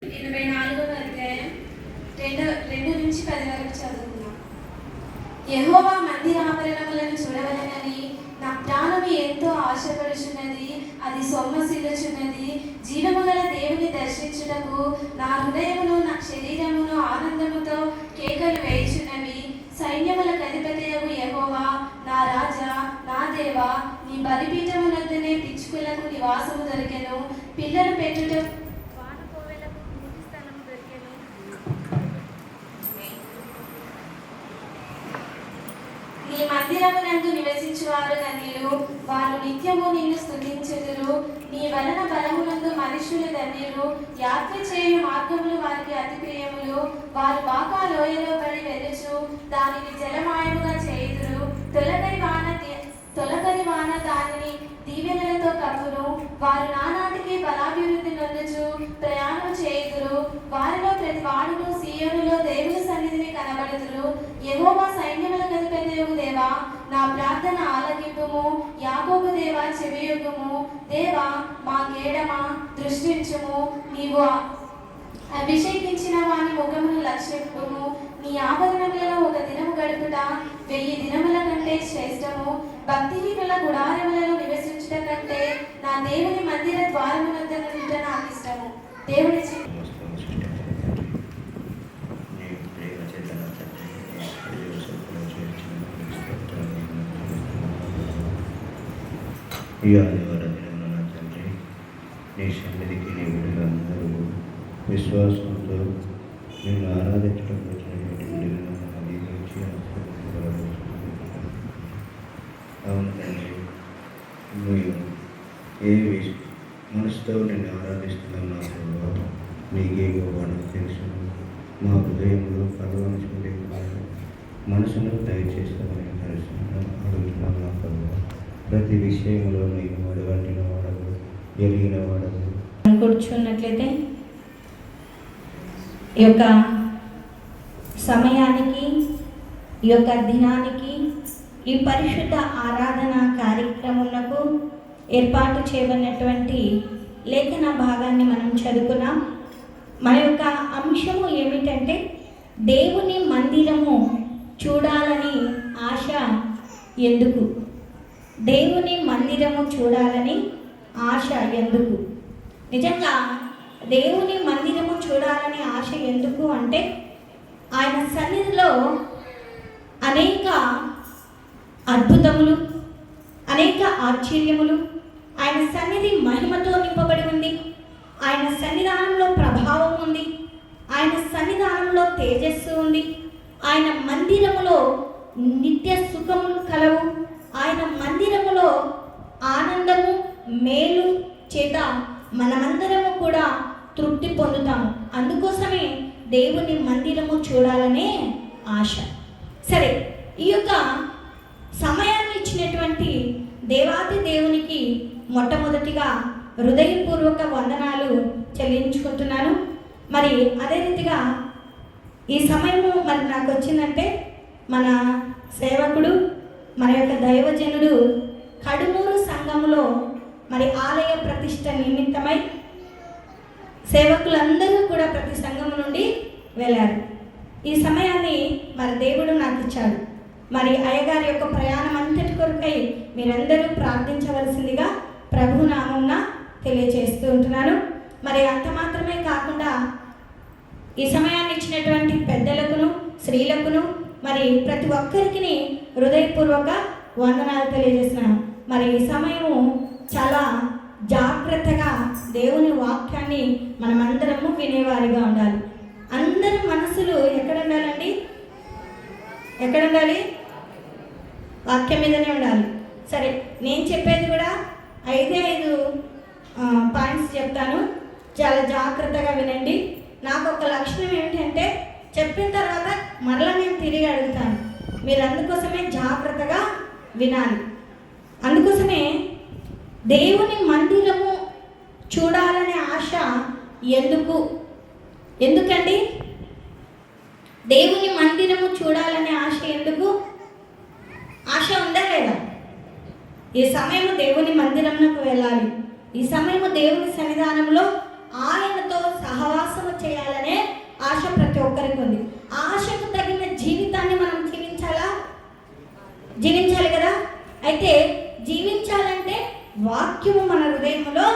84వ అధ్యాయం 2 నుంచి 10 వరకు చదువుకున్నాం. యెహోవా మందిరాభరణములను చూడవలెనని నా ప్రాణము ఎంతో ఆశపడుచున్నది, అది సొమ్మసిల్లుచున్నది. జీవము గల దేవుని దర్శించుటకు నా హృదయమును నా శరీరమును ఆనందముతో కేకలు వేయుచున్నవి. సైన్యములకు అధిపతియగు యెహోవా, నా రాజా, నా దేవా, నీ బలిపీఠమునొద్దనే పిచ్చుకలకు నివాసము దొరికెను, పిల్లలు పెట్టుట నీ మందిరమునందు నివసించువారు ధన్యులు, వారు నిత్యము నిన్ను స్తుతించుదురు. నీ వలన బలమునందు మనుష్యులు ధన్యులు, యాత్ర చేయు మార్గములు వారికి అతి ప్రియములు. వారు బాకా లోయలో పడి వెలుచు దానిని జలమాయముగా చేయుదురు. తొలకరి వాన దానిని దీవెనలతో కప్పును. వారు నానాటికి బలాభివృద్ధి నొందుచు ప్రయాణం చేయుదురు. వారిలో ప్రతి వాడును సీయోనులో దేవుని సన్నిధిని కనబడుదురు. యెహోవా సైన్యములకు అధిపతియగు దేవా, నా ప్రార్థన ఆలకింపుము. యాకోబు దేవా, చెవియొగ్గుము. దేవా, మా కేడమా, దృష్టించుము. నీవు అభిషేకించిన వాని ముఖమును లక్ష్యము. నీ ఆభరణములలో ఒక దినము గడుపుట 1000 దినముల కంటే శ్రేష్టము. భక్తిహీనుల గుడారములలో నివసించుట కంటే నా దేవుని మందిర ద్వారము వద్ద నుండుట నాకు ఇష్టము. దేవుని ఈ ఆదివారం దినమున నా తండ్రి, నీ సన్నిధికి నీ బిడ్డలందరూ విశ్వాసంతో నిన్ను ఆరాధించడం వచ్చినటువంటి బిడ్డలను అంగీకరించి అవును తండ్రి, నువ్వు ఏ మనసుతో నిన్ను ఆరాధిస్తున్నావు నా ప్రభావం నీకే గోవానికి తెలుసు. మా హృదయంలో పరవాల్సిందే మనసును దయచేస్తామని అడుగుతున్నాను నా ప్రభావం. ప్రతి విషయంలో నేను అడగంటిన వాడవు, ఎరిగిన వాడవు. కూర్చున్నట్లయితే ఈ యొక్క సమయానికి, ఈ యొక్క దినానికి, ఈ పరిశుద్ధ ఆరాధన కార్యక్రమంకు ఏర్పాటు చేయబడినటువంటి లేఖన భాగాన్ని మనం చదువుకున్నాం. మన యొక్క అంశము ఏమిటంటే దేవుని మందిరము చూడాలని ఆశ ఎందుకు? దేవుని మందిరము చూడాలని ఆశ ఎందుకు? నిజంగా దేవుని మందిరము చూడాలని ఆశ ఎందుకు అంటే, ఆయన సన్నిధిలో అనేక అద్భుతములు, అనేక ఆశ్చర్యములు, ఆయన సన్నిధి మహిమతో నింపబడి ఉంది. ఆయన సన్నిధానంలో ప్రభావం ఉంది. ఆయన సన్నిధానంలో తేజస్సు ఉంది. ఆయన మందిరములో నిత్య సుఖములు కలవు. ఆయన మందిరములో ఆనందము, మేలు చేత మనమందరము కూడా తృప్తి పొందుతాము. అందుకోసమే దేవుని మందిరము చూడాలనే ఆశ. సరే, ఈ యొక్క సమయాన్ని ఇచ్చినటువంటి దేవాది దేవునికి మొట్టమొదటిగా హృదయపూర్వక వందనాలు చెల్లించుకుంటున్నాను. మరి అదే రీతిగా ఈ సమయము మరి నాకు వచ్చిందంటే, మన సేవకుడు, మన యొక్క దైవజనుడు కడుమూరు సంఘములో మరి ఆలయ ప్రతిష్ట నిమిత్తమై సేవకులందరూ కూడా ప్రతి సంఘము నుండి వెళ్ళారు. ఈ సమయాన్ని మరి దేవుడు నాకు ఇచ్చాడు. మరి అయ్యగారి యొక్క ప్రయాణం అంతటి కొరకై మీరందరూ ప్రార్థించవలసిందిగా ప్రభు నామమున తెలియజేస్తూ ఉంటున్నాను. మరి అంత మాత్రమే కాకుండా ఈ సమయాన్ని ఇచ్చినటువంటి పెద్దలకును, స్త్రీలకును, మరి ప్రతి ఒక్కరికి హృదయపూర్వక వందనాలు తెలియజేస్తున్నాను. మరి ఈ సమయము చాలా జాగ్రత్తగా దేవుని వాక్యాన్ని మనమందరము వినేవారిగా ఉండాలి. అందరి మనసులు ఎక్కడ ఉండాలండి? ఎక్కడ ఉండాలి? వాక్యం మీదనే ఉండాలి. సరే, నేను చెప్పేది కూడా 5 పాయింట్స్ చెప్తాను. చాలా జాగ్రత్తగా వినండి. నాకు ఒక లక్షణం ఏమిటంటే, చెప్పిన తర్వాత మరలా నేను తిరిగి అడుగుతాను. మీరు అందుకోసమే జాగ్రత్తగా వినాలి. అందుకోసమే దేవుని మందిరము చూడాలనే ఆశ ఎందుకండి? దేవుని మందిరము చూడాలనే ఆశ ఎందుకు? ఆశ ఉందా లేదా? ఈ సమయము దేవుని మందిరంలోకి వెళ్ళాలి. ఈ సమయము దేవుని సన్నిధానంలో ఆయనతో సహవాసము చేయాలనే ఆశ ప్రతి ఒక్కరికి ఉంది. ఆశకు తగిన జీవితాన్ని మనం జీవించాలి కదా. అయితే జీవించాలంటే వాక్యము మన హృదయంలో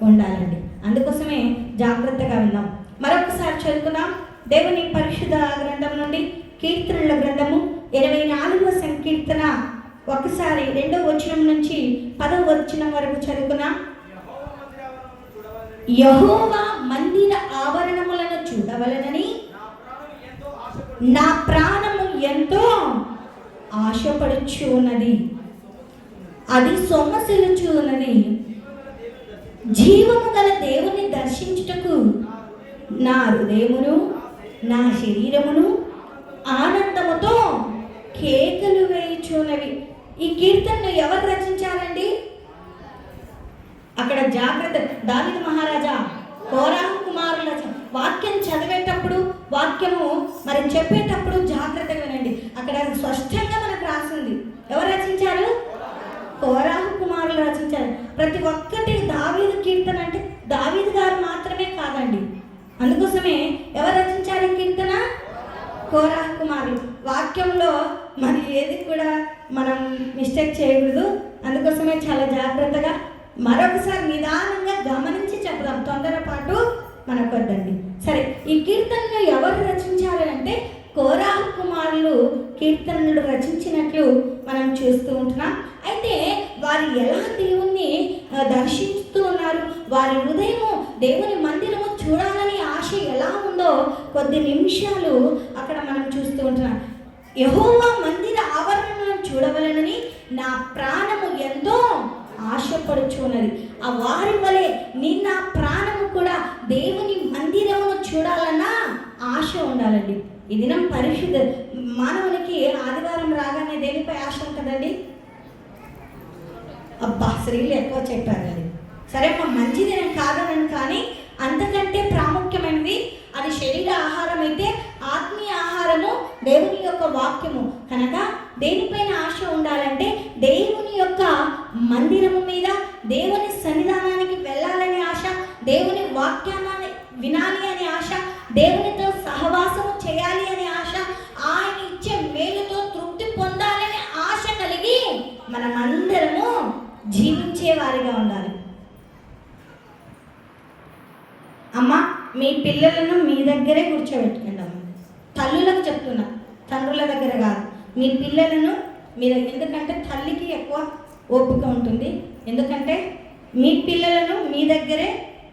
ఉండాలండి. అందుకోసమే జాగ్రత్తగా విందాం. మరొకసారి చదువుకుందాం దేవుని పరిశుద్ధ గ్రంథం నుండి కీర్తనల గ్రంథము 84వ సంకీర్తన ఒకసారి 2వ వచనం నుంచి 10వ వచనం వరకు చదువుకుందాం. యెహోవా మందిర ఆవరణములను చూడవలెనని నా ప్రాణము ఎంతో ఆశపడుచు ఉన్నది, అది సొమ్మసిల్లుచు ఉన్నది. జీవము గల దేవుని దర్శించుటకు నా హృదయమును నా శరీరమును ఆనందముతో కేకలు వేయుచున్నవి. ఈ కీర్తనను ఎవరు రచించారండి? అక్కడ జాగ్రత్త, దావీదు మహారాజా కోరాహు కుమారుల వాక్యం చదివేటప్పుడు, వాక్యము మరి చెప్పేటప్పుడు జాగ్రత్తగా వినండి. అక్కడ స్పష్టంగా మనకు రాసింది. ఎవరు రచించారు? కోరాహు కుమారులు రచించారు. ప్రతి ఒక్కటి దావీదు కీర్తన అంటే దావీదు గారు మాత్రమే కాదండి. అందుకోసమే ఎవరు రచించారు ఈ కీర్తన? కోరాహు కుమారులు. వాక్యంలో మరి ఏది కూడా మనం మిస్టేక్ చేయకూడదు. అందుకోసమే చాలా జాగ్రత్తగా మరొకసారి నిదానంగా గమనించి చెప్దాం. తొందరపాటు మనకు వద్దండి. సరే, ఈ కీర్తనను ఎవరు రచించారు అంటే కోరాహు కుమారులు కీర్తనలు రచించినట్లు మనం చూస్తూ ఉంటున్నాం. అయితే వారు ఎలా దేవుణ్ణి దర్శిస్తూ ఉన్నారు, వారి హృదయము దేవుని మందిరము చూడాలని ఆశ ఎలా ఉందో కొద్ది నిమిషాలు అక్కడ మనం చూస్తూ ఉంటున్నాం. యెహోవా మందిర ఆవరణలను చూడవలెనని నా ప్రాణము ఎంతో ఆశపడుచున్నది. ఆ వారి వలె నా ప్రాణము కూడా దేవుని మందిరమును చూడాలన్న ఆశ ఉండాలండి. ఈ దినం పరిశుద్ధ మానవునికి ఆదివారం రాగానే దేనిపై ఆశ ఉంటుందండి? అబ్బా, స్త్రీలు ఎక్కువ చెప్పారు అది. సరే, మా మంచిది నేను కాదనను, కానీ అంతకంటే ప్రాముఖ్యమైనది అది శరీర ఆహారం అయితే ఆత్మీయ ఆహారము దేవుని యొక్క వాక్యము. కనుక దేనిపైన ఆశ ఉండాలంటే దేవుని యొక్క మందిరము మీద, దేవుని సన్నిధానానికి వెళ్ళాలనే ఆశ, దేవుని వాక్యాన్ని వినాలి అనే ఆశ, దేవునితో సహవాసము చేయాలి అనే ఆశ, ఆయన ఇచ్చే మేలుతో తృప్తి పొందాలనే ఆశ కలిగి మనమందరము జీవించే వారిగా ఉండాలి. అమ్మ, మీ పిల్లలను మీ దగ్గరే కూర్చోబెట్టుకోండి. అమ్మ, తల్లులకు చెప్తున్నా, తండ్రుల దగ్గర కాదు. మీ పిల్లలను మీరు, ఎందుకంటే తల్లికి ఎక్కువ ఓపిక ఉంటుంది. ఎందుకంటే మీ పిల్లలను మీ దగ్గరే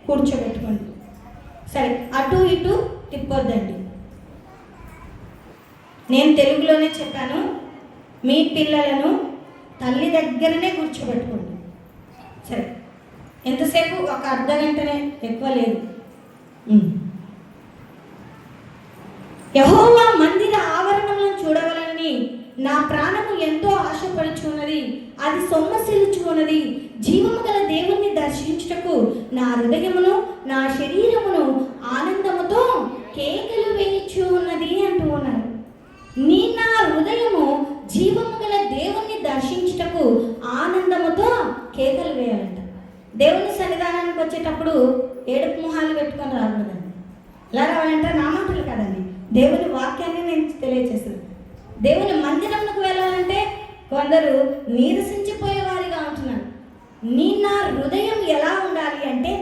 కూర్చోబెట్టుకోండి. సరే, అటు ఇటు తిప్పొద్దండి. నేను తెలుగులోనే చెప్పాను. మీ పిల్లలను తల్లి దగ్గరనే కూర్చోబెట్టుకోండి. సరే, ఎంతసేపు? ఒక అర్ధ గంటనే, ఎక్కువ లేదు. యెహోవా మందిర ఆవరణలను చూడవలనని నా ప్రాణము ఎంతో ఆశపడుచున్నది, అది సొమ్మసిల్లుచున్నది. జీవము గల దేవుణ్ణి దర్శించుటకు నా హృదయమును నా శరీరమును ఆనందముతో కేకలు వేయిచు ఉన్నది అంటూ ఉన్నారు. నా హృదయము జీవము గల దేవుణ్ణి దర్శించుటకు ఆనందముతో కేకలు వేయాలంట. దేవుని సన్నిధానానికి వచ్చేటప్పుడు ఏడుపు మొహాలు పెట్టుకొని రాకూడదండి. ఎలా రావాలంటే నా మాటలు కాదండి, దేవుని వాక్యాన్ని నేను తెలియజేస్తాను. దేవుని మందిరంలోకి వెళ్ళాలంటే కొందరు నీరసించిపోయేవారిగా ఉంటున్నారు. నా హృదయం ఎలా ఉండాలి అంటే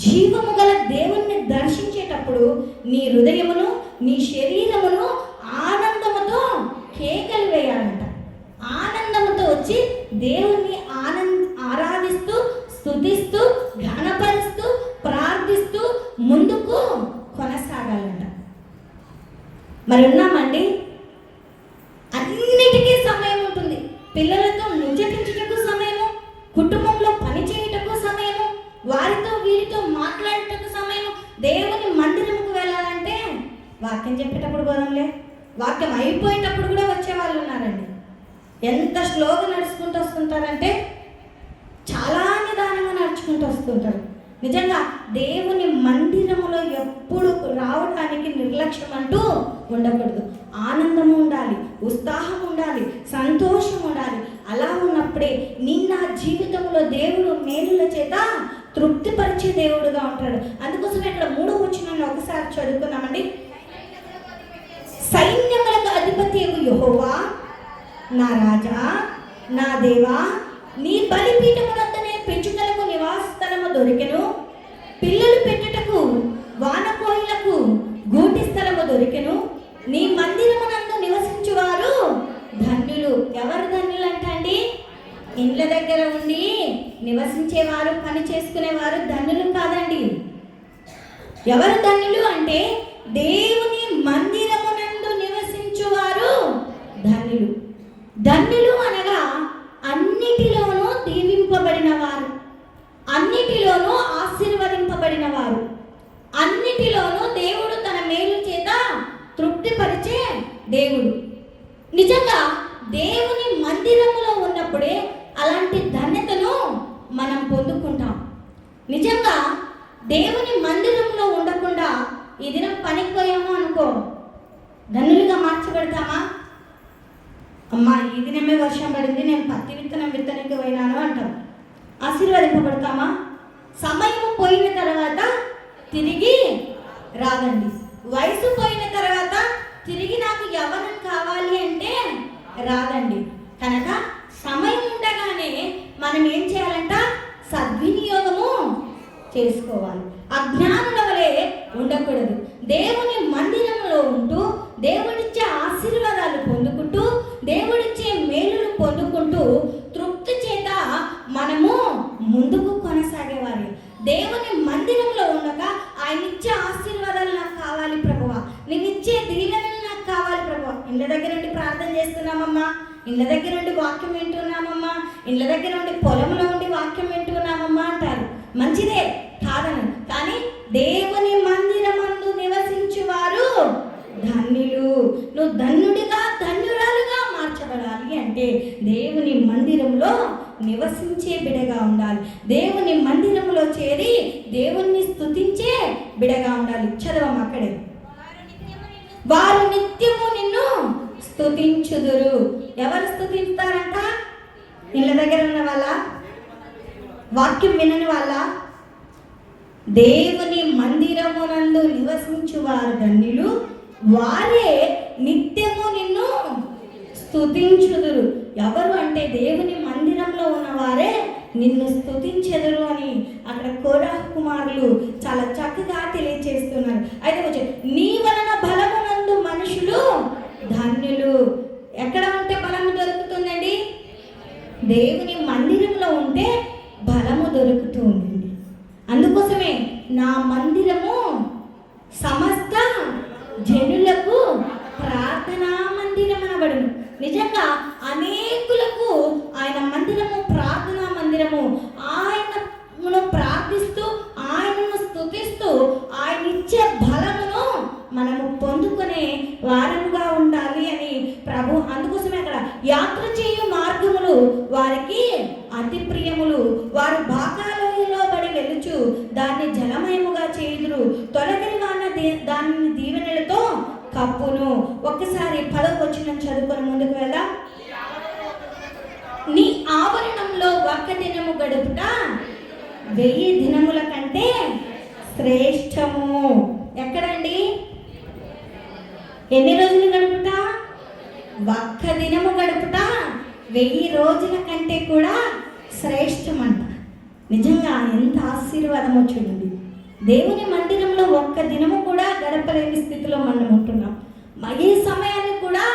జీవము గల దేవుణ్ణి దర్శించేటప్పుడు నీ హృదయమును నీ శరీరమును ఆనందముతో కేకలు వేయాలంట. ఆనందముతో వచ్చి దేవుణ్ణి ఆరాధిస్తూ, స్తుతిస్తూ, ఘనపరుస్తూ, ప్రార్థిస్తూ ముందుకు కొనసాగాలంట. మరి ఉన్నామండి? అన్నిటికీ సమయం ఉంటుంది. పిల్లలతో ముచ్చటించుటకు సమయము, కుటుంబంలో పని చేయుటకు సమయము, వారితో వీరితో మాట్లాడటకు సమయము. దేవుని మందిరముకు వెళ్ళాలంటే వాక్యం చెప్పేటప్పుడు పోదాంలే, వాక్యం అయిపోయేటప్పుడు కూడా వచ్చే వాళ్ళు ఉన్నారండి. ఎంత స్లోగా నడుచుకుంటూ వస్తుంటారంటే చాలా నిదానంగా నడుచుకుంటూ వస్తుంటారు. నిజంగా దేవుని మందిరములో ఎప్పుడు రావడానికి నిర్లక్ష్యం అంటూ ఉండకూడదు. ఆనందం ఉండాలి, ఉత్సాహం ఉండాలి, సంతోషం ఉండాలి. అలా ఉన్నప్పుడే నా జీవితంలో దేవుడు మేలుల చేత తృప్తిపరిచే దేవుడుగా ఉంటాడు. అందుకోసం ఇక్కడ 3వ వచనాన్ని ఒకసారి చదువుకున్నామండి. సైన్యములకు అధిపతి యెహోవా నా రాజా నా దేవా, నీ బలిపీఠమునందనే పెంచుటలకు నివాస స్థలము దొరికెను, పిల్లలు పెట్టుటకు వానకోయిలకు గూటి స్థలము దొరికెను. నీ మందిరమునందు నివసించువారు ధన్యులు. ఎవరు ధన్యులు అంటండి? ఇండ్ల దగ్గర ఉండి నివసించేవారు, పని చేసుకునేవారు ధన్యులు కాదండి. ఎవరు ధన్యులు అంటే దేవుని మందిరమునందు నివసించువారు ధన్యులు. ధన్యులు అనగా అన్నిటిలోనూ దీవింపబడిన వారు, అన్నిటిలోనూ ఆశీర్వదింపబడిన వారు, అన్నిటిలోనూ దేవుడు తన మేలు చేత తృప్తిపరిచే దేవుడు. నిజంగా దేవుని మందిరములో ఉన్నప్పుడే అలాంటి ధన్యతను మనం పొందుకుంటాం. నిజంగా దేవుని మందిరంలో ఉండకుండా ఈ దినం పనికి పోయాము అనుకో, ధన్యులుగా మార్చబడతామా? అమ్మా ఈ దినమే వర్షం పడింది, నేను పత్తి విత్తనం విత్తనికి పోయినాను అంటాం. ఆశీర్వదింపబడతామా? సమయం పోయిన తర్వాత తిరిగి రాదండి. వయసు పోయిన తర్వాత తిరిగి నాకు యవ్వనం కావాలి అంటే రాదండి. కనుక సమయం ఉండగానే మనం ఏం చేయాలంట? సద్వినియోగము చేసుకోవాలి. అజ్ఞానుల వలె ఉండకూడదు. దేవుని మందిరంలో ఉంటూ దేవుడిచ్చే ఆశీర్వాదాలు పొందుకుంటూ దేవుడిచ్చే మేలులు పొందుకుంటూ తృప్తి చేత మనము ముందుకు కొనసాగేవారు. దేవుని మందిరంలో ఉండగా ఆయన ఇచ్చే ఆశీర్వాదాలు నాకు కావాలి ప్రభువా, నేను ఇచ్చే దీవెనలు నాకు కావాలి ప్రభువా. ఇళ్ళ దగ్గర నుండి ప్రార్థన చేస్తున్నామమ్మా, ఇళ్ళ దగ్గర నుండి వాక్యం వింటున్నామమ్మా, ఇళ్ళ దగ్గర నుండి పొలంలో ఉండి వాక్యం వింటున్నామమ్మా అంటారు. మంచిదే కాదను, కానీ దేవుని మందిరమందు నివసించువారు ధన్యులు. నువ్వు ధన్యుడిగా ధన్యురాలుగా మార్చబడాలి అంటే దేవుని మందిరంలో నివసించే బిడగా ఉండాలి. దేవుని మందిరంలో చేరి దేవుణ్ణి స్తుతించే బిడగా ఉండాలి. చదవము అక్కడే, వారు నిత్యము నిన్ను స్తుతించుదురు. ఎవరు స్తుతిస్తారంట? ఇళ్ళ దగ్గర ఉన్న వాళ్ళ, వాక్యం వినని వాళ్ళ? దేవుని మందిరమునందు నివసించువారు ధన్యులు, వారే నిత్యము నిన్ను స్తుతించుదురు. ఎవరు అంటే దేవుని మందిరంలో ఉన్నవారే నిన్ను స్తుతించెదరు అని అక్కడ కోరహు కుమారులు చాలా చక్కగా తెలియజేస్తున్నారు. అయితే కొంచెం నీ వలన బలమునందు మనుషులు ధన్యులు. ఎక్కడ ఉంటే బలము దొరుకుతుందండి? దేవుని మందిరంలో ఉంటే బలము దొరుకుతుంది. అందుకోసమే నా మందిరము సమస్త జనులకు ప్రార్థనా మందిరం అనబడును. నిజంగా అనేకులకు ఆయన మందిరము ప్రార్థనా మందిరము. ఆయనను ప్రార్థిస్తూ ఆయనను స్తుతిస్తూ ఆయన ఇచ్చే బలమును మనము పొందుకునే వారముగా ఉండాలి అని ప్రభు. అందుకోసమే అక్కడ యాత్ర చేయు మార్గములు వారికి అతి ప్రియములు, వారు బాకాలోయలో బడి వెలుచు దాన్ని జలమయముగా చేయుదురు, తొలగని వాన దానిని దీవెనలతో కప్పును. ఒక్కసారి 10వ వచనం చదువుకొని ముందుకు వెళ్దాం. నీ ఆవరణంలో ఒక్క దినము గడుపుట 1000 దినముల కంటే శ్రేష్టము. ఎక్కడండి? ఎన్ని రోజులు గడుపుట? ఒక్క దినము గడుపుట 1000 రోజుల కంటే కూడా శ్రేష్టమంట. నిజంగా ఎంత ఆశీర్వాదమో చూడండి. దేవుని మందిరంలో ఒక్క దినము కూడా గడపలేని స్థితిలో మనం ఉంటున్నాం. ఈ సమయాన్ని కూడా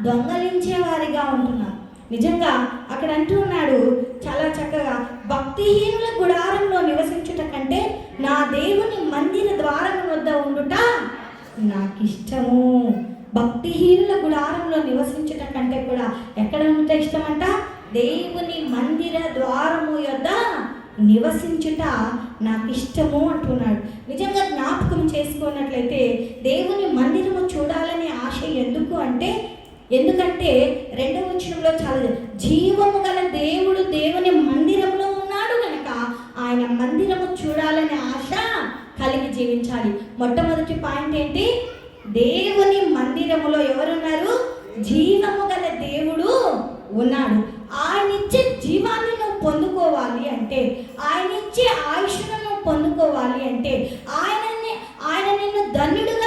దొంగలించే వారిగా ఉంటున్నాం. నిజంగా అక్కడ అంటూ ఉన్నాడు చాలా చక్కగా, భక్తిహీనుల గుడారంలో నివసించుట కంటే నా దేవుని మందిర ద్వారం వద్ద ఉండుట నాకు ఇష్టము. భక్తిహీనుల గుడారంలో నివసించుట కంటే కూడా ఎక్కడ ఉండుట ఇష్టమంట? దేవుని మందిర ద్వారము యొద్ద నివసించుట నాకు ఇష్టము అంటున్నాడు. నిజంగా జ్ఞాపకం చేసుకున్నట్లయితే దేవుని మందిరము చూడాలనే ఆశ ఎందుకంటే 2వ వచనంలో చాలా జీవము గల దేవుడు దేవుని మందిరంలో ఉన్నాడు కనుక ఆయన మందిరము చూడాలనే ఆశ కలిగి జీవించాలి. మొట్టమొదటి పాయింట్ ఏంటి? దేవుని మందిరములో ఎవరున్నారు? జీవము గల దేవుడు ఉన్నాడు. ఆయన ఇచ్చే జీవాన్ని నువ్వు పొందుకోవాలి అంటే, ఆయన ఇచ్చే ఆయుష్ను నువ్వు పొందుకోవాలి అంటే, ఆయన నిన్ను ధన్యుడుగా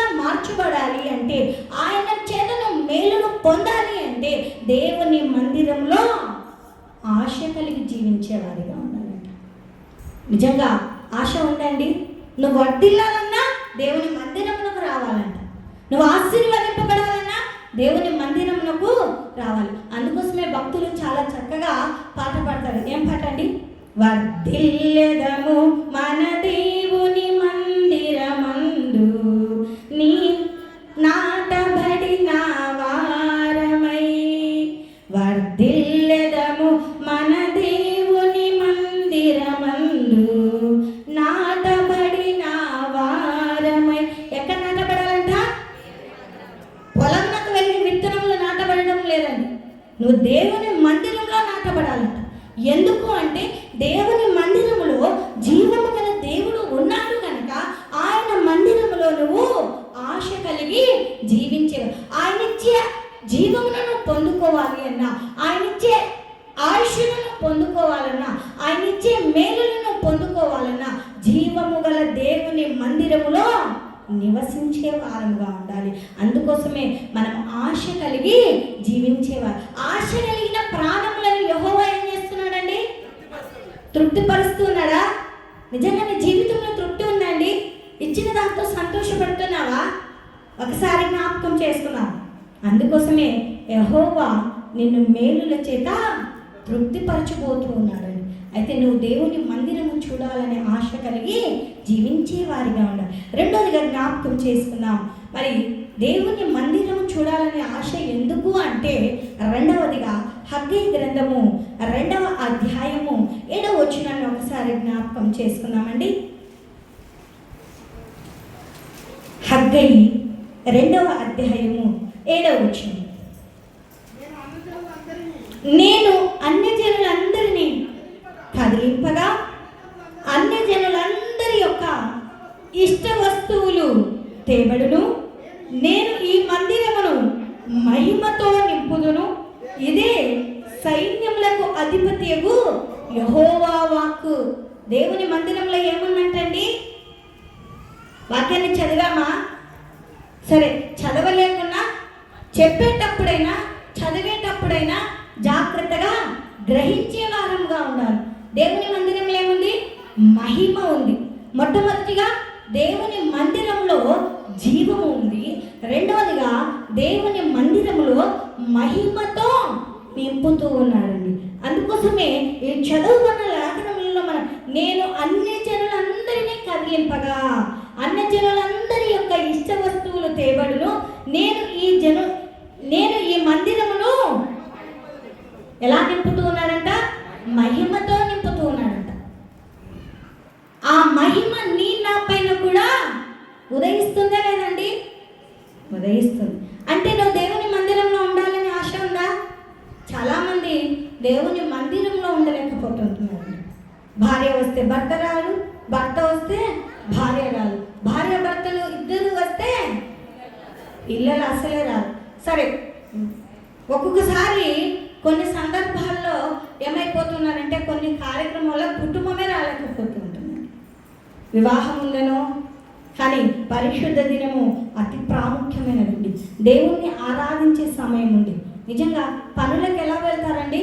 అంటే, ఆయన చేతను మేలును పొందాలి అంటే దేవుని మందిరంలో ఆశ కలిగి జీవించేవారిగా ఉండాలంట. నిజంగా ఆశ ఉందండి. నువ్వు వర్ధిల్లాలన్నా దేవుని మందిరమునకు రావాలంట. నువ్వు ఆశీర్వదింపబడాలన్నా దేవుని మందిరమునకు రావాలి. అందుకోసమే భక్తులు చాలా చక్కగా పాట పాడతారు. ఏం పాట అండి? వర్ధిల్లెదము మన దేవుని మందిరమందు నీ నాటబడిన వారమై. వర్ధిల్లెదము మన దేవుని మందిరమందు నాటబడిన వారమై. ఎక్కడ నాటబడాలంట? పొలంలోకి వెళ్ళి విత్తనంలో నాటబడడం లేదండి. నువ్వు దేవుని మందిరంలో నాటబడాలంట. ఎందుకు అంటే దేవుని మందిరములో జీవము గల దేవుడు ఉన్నాడు కనుక ఆయన మందిరములో నువ్వు ఆశ కలిగి జీవించేవు. ఆయన ఇచ్చే జీవములను పొందుకోవాలి అన్నా, ఆయన ఇచ్చే ఆయుష్ను పొందుకోవాలన్నా, ఆయన ఇచ్చే మేలులను పొందుకోవాలన్నా జీవము గల దేవుని మందిరములో నివసించే వారముగా ఉండాలి. అందుకోసమే మనం ఆశ కలిగి జీవించేవారు. ఆశ కలిగిన ప్రాణములను యెహోవా ఏం చేస్తున్నాడండి? తృప్తిపరుస్తున్నాడా? నిజంగా నీ జీవితంలో తృప్తి ఉందండి? ఇచ్చిన దాంతో సంతోషపడుతున్నావా? ఒకసారి జ్ఞాపకం చేసుకున్నావు. అందుకోసమే యెహోవా నిన్ను మేలుల చేత తృప్తిపరచబోతూ ఉన్నాడు. అయితే నువ్వు దేవుని మందిరము చూడాలనే ఆశ కలిగి జీవించే వారిగా ఉండాలి. రెండోదిగా జ్ఞాపకం చేసుకున్నాం. మరి దేవుని మందిరము చూడాలనే ఆశ ఎందుకు అంటే, రెండవదిగా హగ్గై గ్రంథము 2వ అధ్యాయము 7వ వచనాన్ని ఒకసారి జ్ఞాపకం చేసుకున్నామండి. హగ్గై 2వ అధ్యాయము 7వ వచనం. నేను అన్యజనులందరినీ కదిలింపగా అన్యజనులందరి యొక్క ఇష్ట వస్తువులు తేబడును. నేను ఈ మందిరమును మహిమతో నింపుదును. ఇదే సైన్యములకు అధిపతియగు యెహోవా వాక్కు. దేవుని మందిరంలో ఏమున్నట్టండి? వాక్యాన్ని చదివామా? సరే, చదవలేకున్నా చెప్పేటప్పుడైనా చదివేటప్పుడైనా జాగ్రత్తగా గ్రహించే వారంగా ఉండాలి. దేవుని మందిరంలో ఏముంది? మహిమ ఉంది. మొట్టమొదటిగా దేవుని మందిరంలో జీవము ఉంది. రెండవదిగా దేవుని మందిరంలో మహిమతో నింపుతూ ఉన్నాడండి. అందుకోసమే ఈ చదువుకున్న లేఖనంలో నేను అన్ని జనులందరినీ కదిలింపగా అన్యజనులందరి యొక్క ఇష్ట వస్తువులు తేబడును. నేను ఈ మందిరమును ఎలా నింపుతూ ఉన్నాడంట? మహిమతో నింపుతూ ఉన్నాడంట. ఆ మహిమ నీ నా పైన కూడా ఉదయిస్తుందా లేదండి? ఉదయిస్తుంది. అంటే నువ్వు దేవుని మందిరంలో ఉండాలని ఆశ ఉందా? చాలామంది దేవుని మందిరంలో ఉండలేకపోతుంటున్నారు. భార్య వస్తే భర్త రాదు, భర్త వస్తే భార్య రాదు, భార్య భర్తలు ఇద్దరు వస్తే పిల్లలు అసలే రాదు. సరే, ఒక్కొక్కసారి కొన్ని సందర్భాల్లో ఏమైపోతున్నారంటే కొన్ని కార్యక్రమాల్లో కుటుంబమే రాలేకపోతుంటున్నారు. వివాహం ఉందనో కానీ పరిశుద్ధ దినము అతి ప్రాముఖ్యమైనదండి. దేవుణ్ణి ఆరాధించే సమయం ఉంది. నిజంగా పనులకు ఎలా వెళ్తారండి?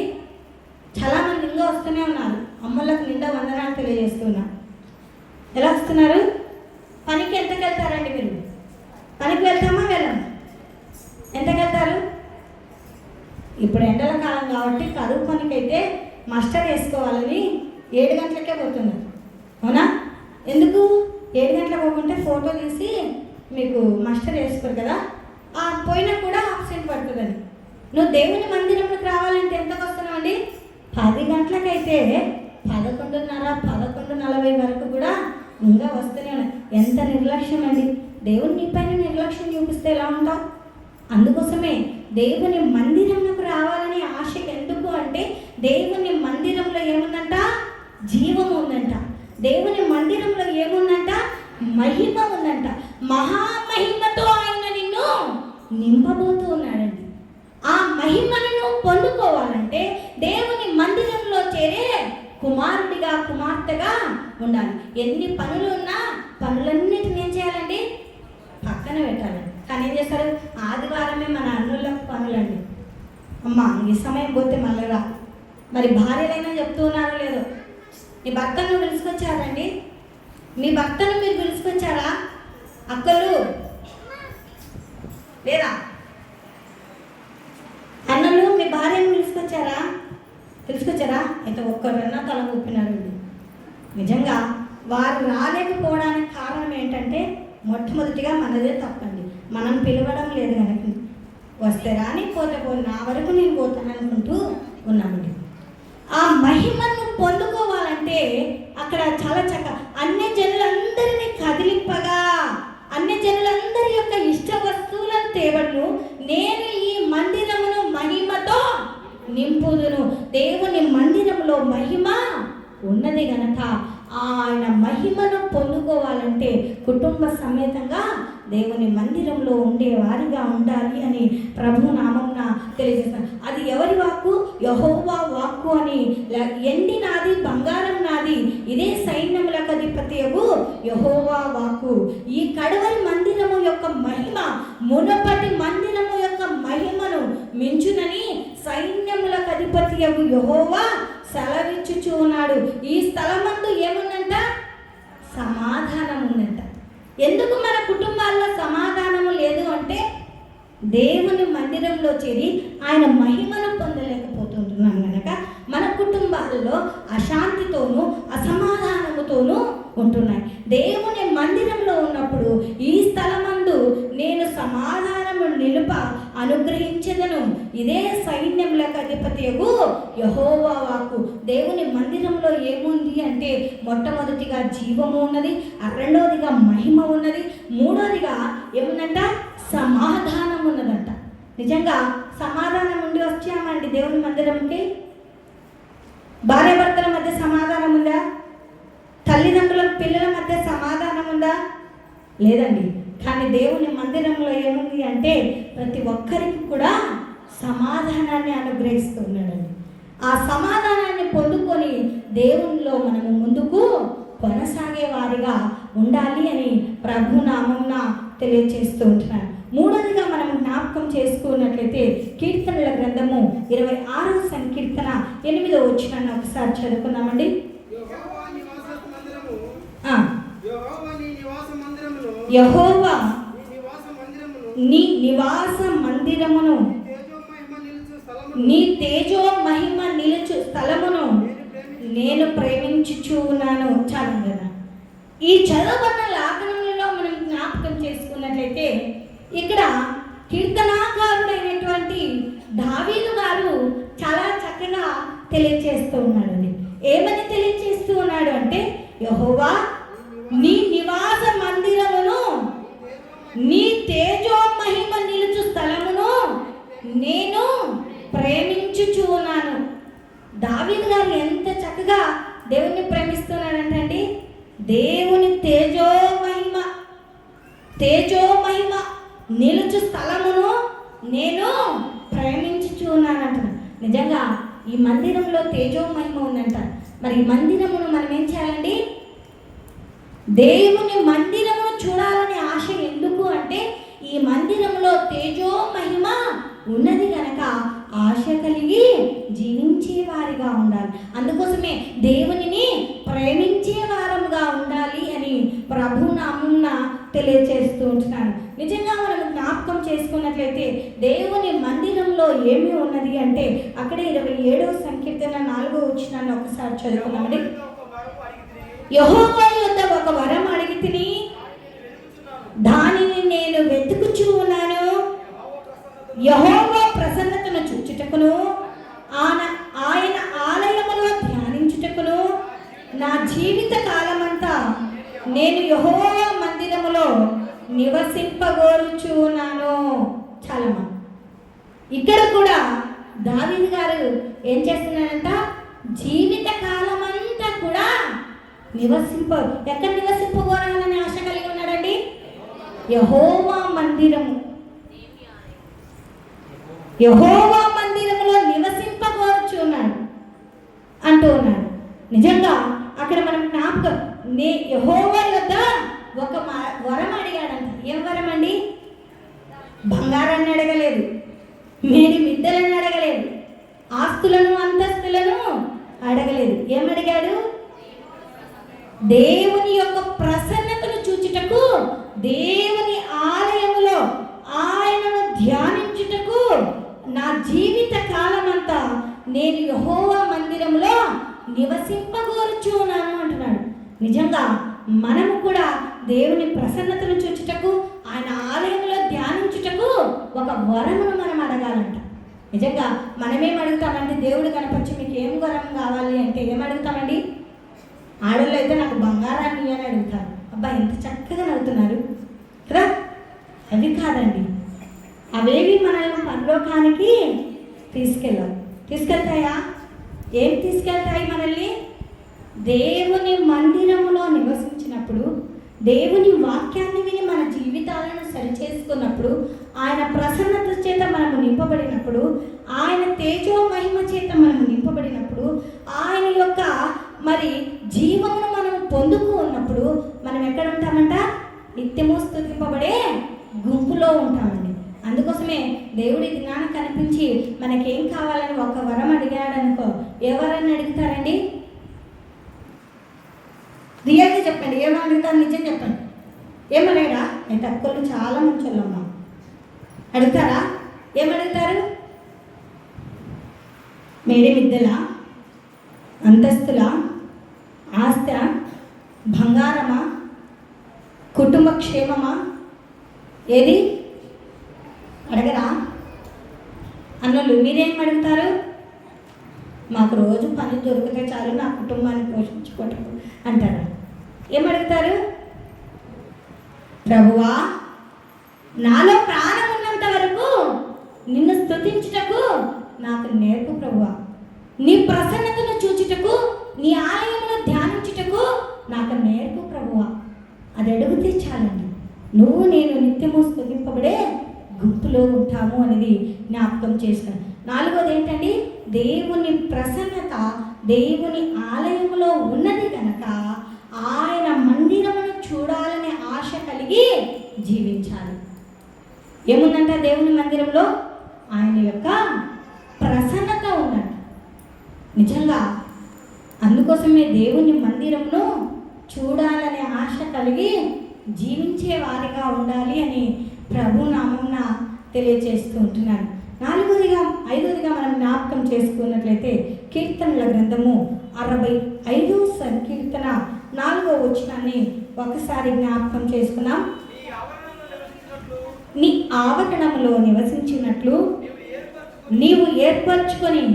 చాలామంది ఇంకా వస్తూనే ఉన్నారు. అమ్మలకు నిండా వందనాలు తెలియజేస్తున్నారు. ఎలా వస్తున్నారు? పనికి ఎంతకు వెళ్తారండి మీరు? పనికి వెళ్తామా వెళ్ళాం? ఎంతకు వెళ్తారు? ఇప్పుడు ఎండల కాలం కాబట్టి కరువు పనికైతే మస్టర్ వేసుకోవాలని 7 గంటలకే పోతున్నారు. అవునా? ఎందుకు 7 గంటలకు పోకుంటే ఫోటో తీసి మీకు మస్టర్ వేసుకోరు కదా, ఆ పోయినా కూడా ఆబ్సెంట్ పడుతుందని. నువ్వు దేవుని మందిరంలోకి రావాలంటే ఎంతకు వస్తున్నావు అండి? 10 గంటలకైతే 11:30, 11:40 వరకు కూడా ఇంకా వస్తూనే ఉన్నాయి. ఎంత నిర్లక్ష్యం అండి! దేవుని నీ పైన నిర్లక్ష్యం చూపిస్తే ఎలా ఉంటావు? అందుకోసమే దేవుని మందిరంలోకి రావాలని ఆశకి ఎందుకు అంటే, దేవుని మందిరంలో ఏముందంట? జీవము ఉందంట. దేవుని మందిరంలో ఏముందంట? మహిమ ఉందంట. మహామహిమతో ఆయన నిన్ను నింపబోతూ ఉన్నాడండి. ఆ మహిమను పొందుకోవాలంటే దేవుని మందిరంలో చేరే కుమారుడిగా కుమార్తెగా ఉండాలి. ఎన్ని పనులు ఉన్నా పనులన్నిటిని ఏం చేయాలండి? పక్కన పెట్టాలి. కానీ ఏం చేస్తారు? రావడమే మన అన్నుల పనులండి. అమ్మా ఈ సమయం పోతే మళ్ళీ రా. మరి భార్యలైనా చెప్తూ ఉన్నారో లేదో, మీ భర్తను పిలుచుకొచ్చారండి? మీ భర్తను మీరు పిలుచుకొచ్చారా? అక్కలు లేదా అన్నలు మీ భార్యను పిలుచుకొచ్చారా? అయితే ఒక్కరన్నా తల ఊపినారండి. నిజంగా వారు రాలేకపోవడానికి కారణం ఏంటంటే మొట్టమొదటిగా మనదే తప్పండి. మనం పిలవడం లేదు కనుక. వస్తే రాని పోతే పో, నా వరకు నేను పోతాను అనుకుంటూ ఉన్నామండి. ఆ మహిమను పొందుకోవాలంటే అక్కడ చాలా అన్ని జనులందరినీ కదిలింపగా, అన్ని జనులందరి యొక్క ఇష్ట వస్తువులను తేవను, నేను ఈ మందిరమును మహిమతో నింపుదును. దేవుని మందిరంలో మహిమ ఉన్నది గనక ఆయన మహిమను పొందుకోవాలంటే కుటుంబ సమేతంగా దేవుని మందిరంలో ఉండే వారిగా ఉండాలి అని ప్రభు నామమున తెలియజేస్తాను. అది ఎవరి వాక్కు? యెహోవా వాక్కు అని. ఎండి నాది, బంగారం నాది, ఇదే సైన్యములకు అధిపతియగు యెహోవా వాక్కు. ఈ కడవరి మందిరము యొక్క మహిమ మునుపటి మందిరము యొక్క మహిమను మించునని సైన్యములకు అధిపతియగు యెహోవా సెలవిచ్చుచూ ఉన్నాడు. ఈ స్థలమందు ఏముందంట? సమాధానం ఉందంట. ఎందుకు మన కుటుంబాల్లో సమాధానము లేదు అంటే దేవుని మందిరంలో చేరి ఆయన మహిమను పొందలేకపోతుంటున్నాం కనుక మన కుటుంబాలలో అశాంతితోనూ అసమాధానముతోనూ ఉంటున్నాయి. దేవుని మందిరంలో ఉన్నప్పుడు ఈ స్థలమందు నేను సమాధానము నిలుప అనుగ్రహించదను, ఇదే సైన్యములకు అధిపతియగు యెహోవా వాక్కు. దేవుని మందిరంలో ఏముంది అంటే మొట్టమొదటిగా జీవము ఉన్నది, రెండవదిగా మహిమ ఉన్నది, మూడవదిగా ఏముందంట? సమాధానం ఉన్నదంట. నిజంగా సమాధానం ఉండి వచ్చామండి దేవుని మందిరంకి. భార్యాభర్తల మధ్య సమాధానం ఉందా? తల్లిదండ్రుల పిల్లల మధ్య సమాధానం ఉందా? లేదండి. కానీ దేవుని మందిరంలో ఏముంది అంటే ప్రతి ఒక్కరికి కూడా సమాధానాన్ని అనుగ్రహిస్తున్నాడండి. ఆ సమాధానాన్ని పొందుకొని దేవునిలో మనము ముందుకు కొనసాగే వారిగా ఉండాలి అని ప్రభు నామమున తెలియజేస్తూ ఉంటున్నాను. మూడవదిగా మనం జ్ఞాపకం చేసుకున్నట్లయితే కీర్తనల గ్రంథము 26వ సంకీర్తన 8వ వచనాన్ని ఒకసారి చదువుకుందామండి. యెహోవా నీ నివాస మందిరమును, నీ తేజో మహిమ నిలుచు స్థలమును నేను ప్రేమించుచూ ఉన్నాను. చాలు కదా. ఈ చదవబడిన లేఖనంలో మనం జ్ఞాపకం చేసుకున్నట్లయితే ఇక్కడ కీర్తనాకారుడైనటువంటి దావీదు గారు చాలా చక్కగా తెలియజేస్తూ ఉన్నాడండి. ఏమని తెలియజేస్తూ ఉన్నాడు అంటే యెహోవా నీ నివాస మందిరమును, నీ తేజో మహిమ నిలుచు స్థలమును నేను ప్రేమించుచూ ఉన్నాను. దావీదు గారు ఎంత చక్కగా దేవుణ్ణి ప్రేమిస్తున్నాడంటండి. దేవుని తేజో మహిమ నిలుచు స్థలమును నేను ప్రేమించుచూ ఉన్నానంట. నిజంగా ఈ మందిరంలో తేజో మహిమ ఉందంట. మరి ఈ మందిరమును మనం ఏం చేయాలండి? దేవుని మందిరమును చూడాలనే ఆశ ఎందుకు అంటే ఈ మందిరంలో తేజో మహిమ ఉన్నది కనుక ఆశ కలిగి జీవించే వారిగా ఉండాలి. అందుకోసమే దేవునిని ప్రేమించే వారముగా ఉండాలి అని ప్రభు నామమున తెలియజేస్తూ ఉంటున్నాను. నిజంగా మనం జ్ఞాపకం చేసుకున్నట్లయితే దేవుని మందిరంలో ఏమి ఉన్నది అంటే అక్కడ 27వ సంకీర్తన 4వ వచనాన్ని ఒకసారి చదువుకున్నామండి. యెహోవా యొద్ద ఒక వరం అడిగితిని, దానిని నేను వెతుకుచూ ఉన్నాను. యెహోవా ప్రసన్నతను చూచుటకును ఆయన ఆలయములో ధ్యానించుటకును నా జీవిత కాలమంతా నేను యెహోవా మందిరములో నివసింపగోరుచున్నాను. చాలా ఇక్కడ కూడా దావీదు గారు ఏం చేస్తున్నారంట? జీవిత కాలమంతా కూడా ఎక్కడ నివసింపగోరాలని ఆశ కలిగి ఉన్నాడండి? యెహోవా మందిరము, యెహోవా మందిరములో నివసింపగోరుచున్నాడు అంటూ ఉన్నాడు. నిజంగా అక్కడ మనం జ్ఞాపకం యెహోవా యొద్ద ఒక వరం అడిగాడంట. ఏం వరం అండి? బంగారాన్ని అడగలేదు, మేడి మిద్దెలను అడగలేదు, ఆస్తులను అంతస్తులను అడగలేదు. ఏమడిగాడు? దేవుని యొక్క ప్రసన్నతను చూచుటకు, దేవుని ఆలయములో ఆయనను ధ్యానించుటకు నా జీవిత కాలమంతా నేను యెహోవా మందిరంలో నివసింపగోరుచున్నాను అంటున్నాడు. నిజంగా మనము కూడా దేవుని ప్రసన్నతను చూచుటకు, ఆయన ఆలయంలో ధ్యానించుటకు ఒక వరమును మనం అడగాలంట. నిజంగా మనమేం అడుగుతామండి? దేవుడు కనపరిచి మీకు ఏం వరం కావాలి అంటే ఏం అడుగుతామండి? ఆడవాళ్ళు అయితే నాకు బంగారాన్ని అని అడుగుతారు. అబ్బా ఎంత చక్కగా నవ్వుతున్నారు కదా. అవి కాదండి, అవేవి మనల్ని పరలోకానికి తీసుకెళ్ళాలి. తీసుకెళ్తాయా? ఏం తీసుకెళ్తాయి మనల్ని? దేవుని మందిరములో నివసించినప్పుడు, దేవుని వాక్యాన్ని విని మన జీవితాలను సరిచేసుకున్నప్పుడు, ఆయన ప్రసన్నత చేత మనము నింపబడినప్పుడు, ఆయన తేజో మహిమ చేత మనము నింపబడినప్పుడు, ఆయన యొక్క మరి జీవమును మనం పొందుకు ఉన్నప్పుడు మనం ఎక్కడ ఉంటామంట? నిత్యము స్తుతింపబడే గుంపులో ఉంటామండి. అందుకోసమే దేవుడి జ్ఞానం కనిపించి మనకేం కావాలని ఒక వరం అడిగాడనుకో, ఎవరని అడుగుతారండి? రియల్గా చెప్పండి, ఏమని అడుగుతారు? నిజం చెప్పండి. ఏమడగరా? అయితే అక్కలు చాలా మంచి వాళ్ళమ్మా. అడుగుతారా? ఏమడుగుతారు? మేడి మిద్దెల, అంతస్తుల, ఆస్త, బంగారమా, కుటుంబ క్షేమమా? ఏది అడగరా? అన్నోళ్ళు మీరేం అడుగుతారు? మాకు రోజు పని దొరికితే చాలు, నా కుటుంబాన్ని పోషించుకోవటం అంటారు. ఏమడుగుతారు? ప్రభువా, నాలో ప్రాణం ఉన్నంత వరకు నిన్ను స్తుతించుటకు నాకు నేర్పు ప్రభువా. నీ ప్రసన్నతను చూచుటకు, నీ ఆలయంలో ధ్యానించుటకు నాకు నేర్పు ప్రభువా. అది అడిగితే చాలండి, నువ్వు నేను నిత్యము స్తుతింపబడే గుంపులో ఉంటాము అనేది జ్ఞాపకం చేస్తాను. నాలుగోది ఏంటండి? దేవుని ప్రసన్నత దేవుని ఆలయంలో ఉన్నది కనుక ఆయన మందిరమును చూడాలనే ఆశ కలిగి జీవించాలి. ఏముందంట దేవుని మందిరంలో? ఆయన యొక్క ప్రసన్నత ఉందంట. నిజంగా అందుకోసమే దేవుని మందిరంలో చూడాలనే ఆశ కలిగి జీవించే వారిగా ఉండాలి అని ప్రభు నామమున తెలియజేస్తూ ఉంటున్నాను. ఐదోదిగా మనం జ్ఞాపకం చేసుకున్నట్లయితే కీర్తనల గ్రంథము 65 సంకీర్తన 4వ వచనాన్ని ఒకసారి జ్ఞాపకం చేసుకున్నాం. నీ ఆవరణములో నివసించినట్లు నీవు ఏర్పరచుకొని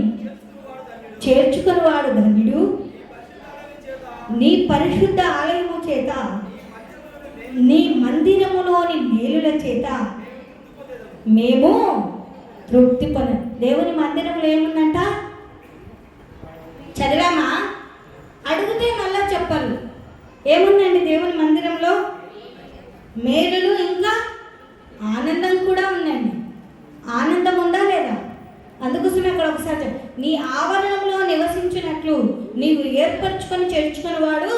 చేర్చుకుని వాడు ధన్యుడు. నీ పరిశుద్ధ ఆలయము చేత, నీ మందిరములోని మేలుల చేత మేము తృప్తి పొంద. దేవుని మందిరంలో ఏముందంట? చదివామా? అడిగితే మళ్ళా చెప్పాలి. ఏముందండి దేవుని మందిరంలో? మేలులు, ఇంకా ఆనందం కూడా ఉందండి. ఆనందం ఉందా లేదా? అందుకోసమే అక్కడ ఒకసారి నీ ఆవరణంలో నివసించినట్లు నీవు ఏర్పరచుకొని చేర్చుకుని వాడు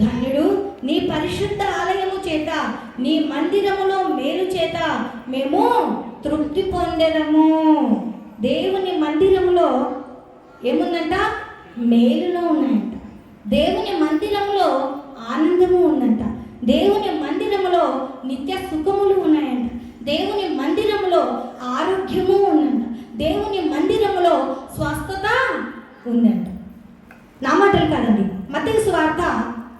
ధన్యుడు. నీ పరిశుద్ధ ఆలయము చేత, నీ మందిరములో మేలు చేత మేము తృప్తి పొందెదము. దేవుని మందిరంలో ఏముందంట? మేలులో ఉన్నాయంట. దేవుని మందిరంలో ఆనందము ఉందంట. దేవుని మందిరములో నిత్య సుఖములు ఉన్నాయంట. దేవుని మందిరములో ఆరోగ్యము ఉందంట. దేవుని మందిరములో స్వస్థత ఉందంట. నా మాటలు కాదండి. మత్తయి సువార్త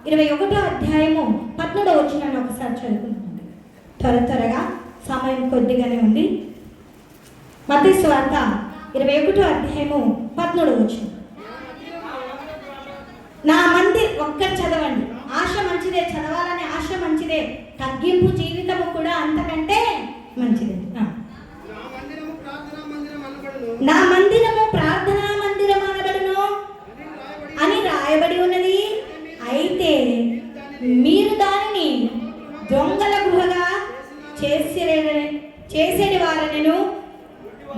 21వ అధ్యాయము 17వ వచనాన్ని ఒకసారి చదువుకుంటుంది. త్వరగా, సమయం కొద్దిగానే ఉంది. మత్తయి సువార్త 21వ అధ్యాయము 17వ వచనం. నా ఒక్కటి చదవండి. ఆశ మంచిదే, చదవాలనే ఆశ మంచిదే. తగ్గింపు జీవితము కూడా అంతకంటే మంచిదే. నా మందిరము ప్రార్థనా మందిరం అనబడును అని రాయబడి ఉన్నది. అయితే మీరు దానిని దొంగల గృహగా చేసేది వారను,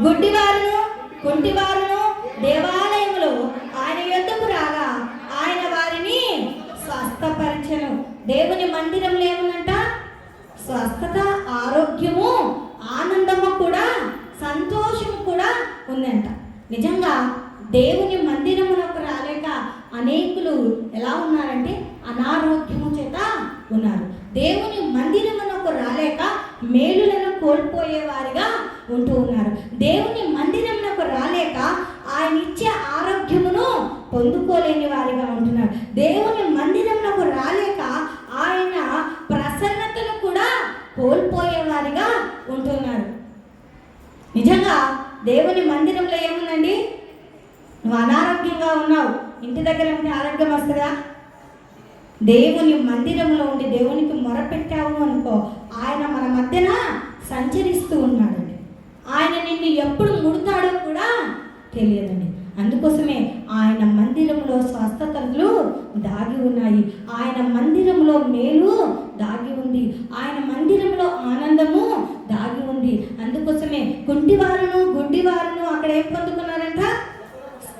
గుడ్డివారును, కుంటివారును దేవాలయములో ఆయన యొద్దకు రాగా ఆయన వారిని స్వస్థపరచెను. దేవుని మందిరంలో ఏముందంట? స్వస్థత, ఆరోగ్యము, ఆనందం నిజంగా దేవుని మందిరమునకు రాలేక అనేకులు ఎలా ఉన్నారంటే అనారోగ్యము చేత ఉన్నారు. దేవుని మందిరమునకు రాలేక మేలులను కోల్పోయేవారిగా ఉంటూ ఉన్నారు. దేవుని మందిరమునకు రాలేక ఆయన ఇచ్చే ఆరోగ్యమును పొందుకోలేని వారిగా ఉంటున్నారు. దేవుని మందిరమునకు రాలేక ఆయన ప్రసన్నతను కూడా కోల్పోయేవారిగా ఉంటున్నారు. నిజంగా దేవుని మందిరంలో ఏముందండి? నువ్వు అనారోగ్యంగా ఉన్నావు, ఇంటి దగ్గర ఉంటే ఆరోగ్యం వస్తుందా? దేవుని మందిరంలో ఉండి దేవునికి మొరపెట్టావు అనుకో, ఆయన మన మధ్యన సంచరిస్తూ ఉన్నాడండి. ఆయన నిన్ను ఎప్పుడు ముడతాడో కూడా తెలియదండి. అందుకోసమే ఆయన మందిరంలో స్వస్థతలు దాగి ఉన్నాయి, ఆయన మందిరంలో మేలు దాగి ఉంది, ఆయన మందిరంలో ఆనందము దాగి ఉంది. అందుకోసమే కుంటివారును గుడ్డివారును అక్కడ ఏం పొందుకున్నారంట?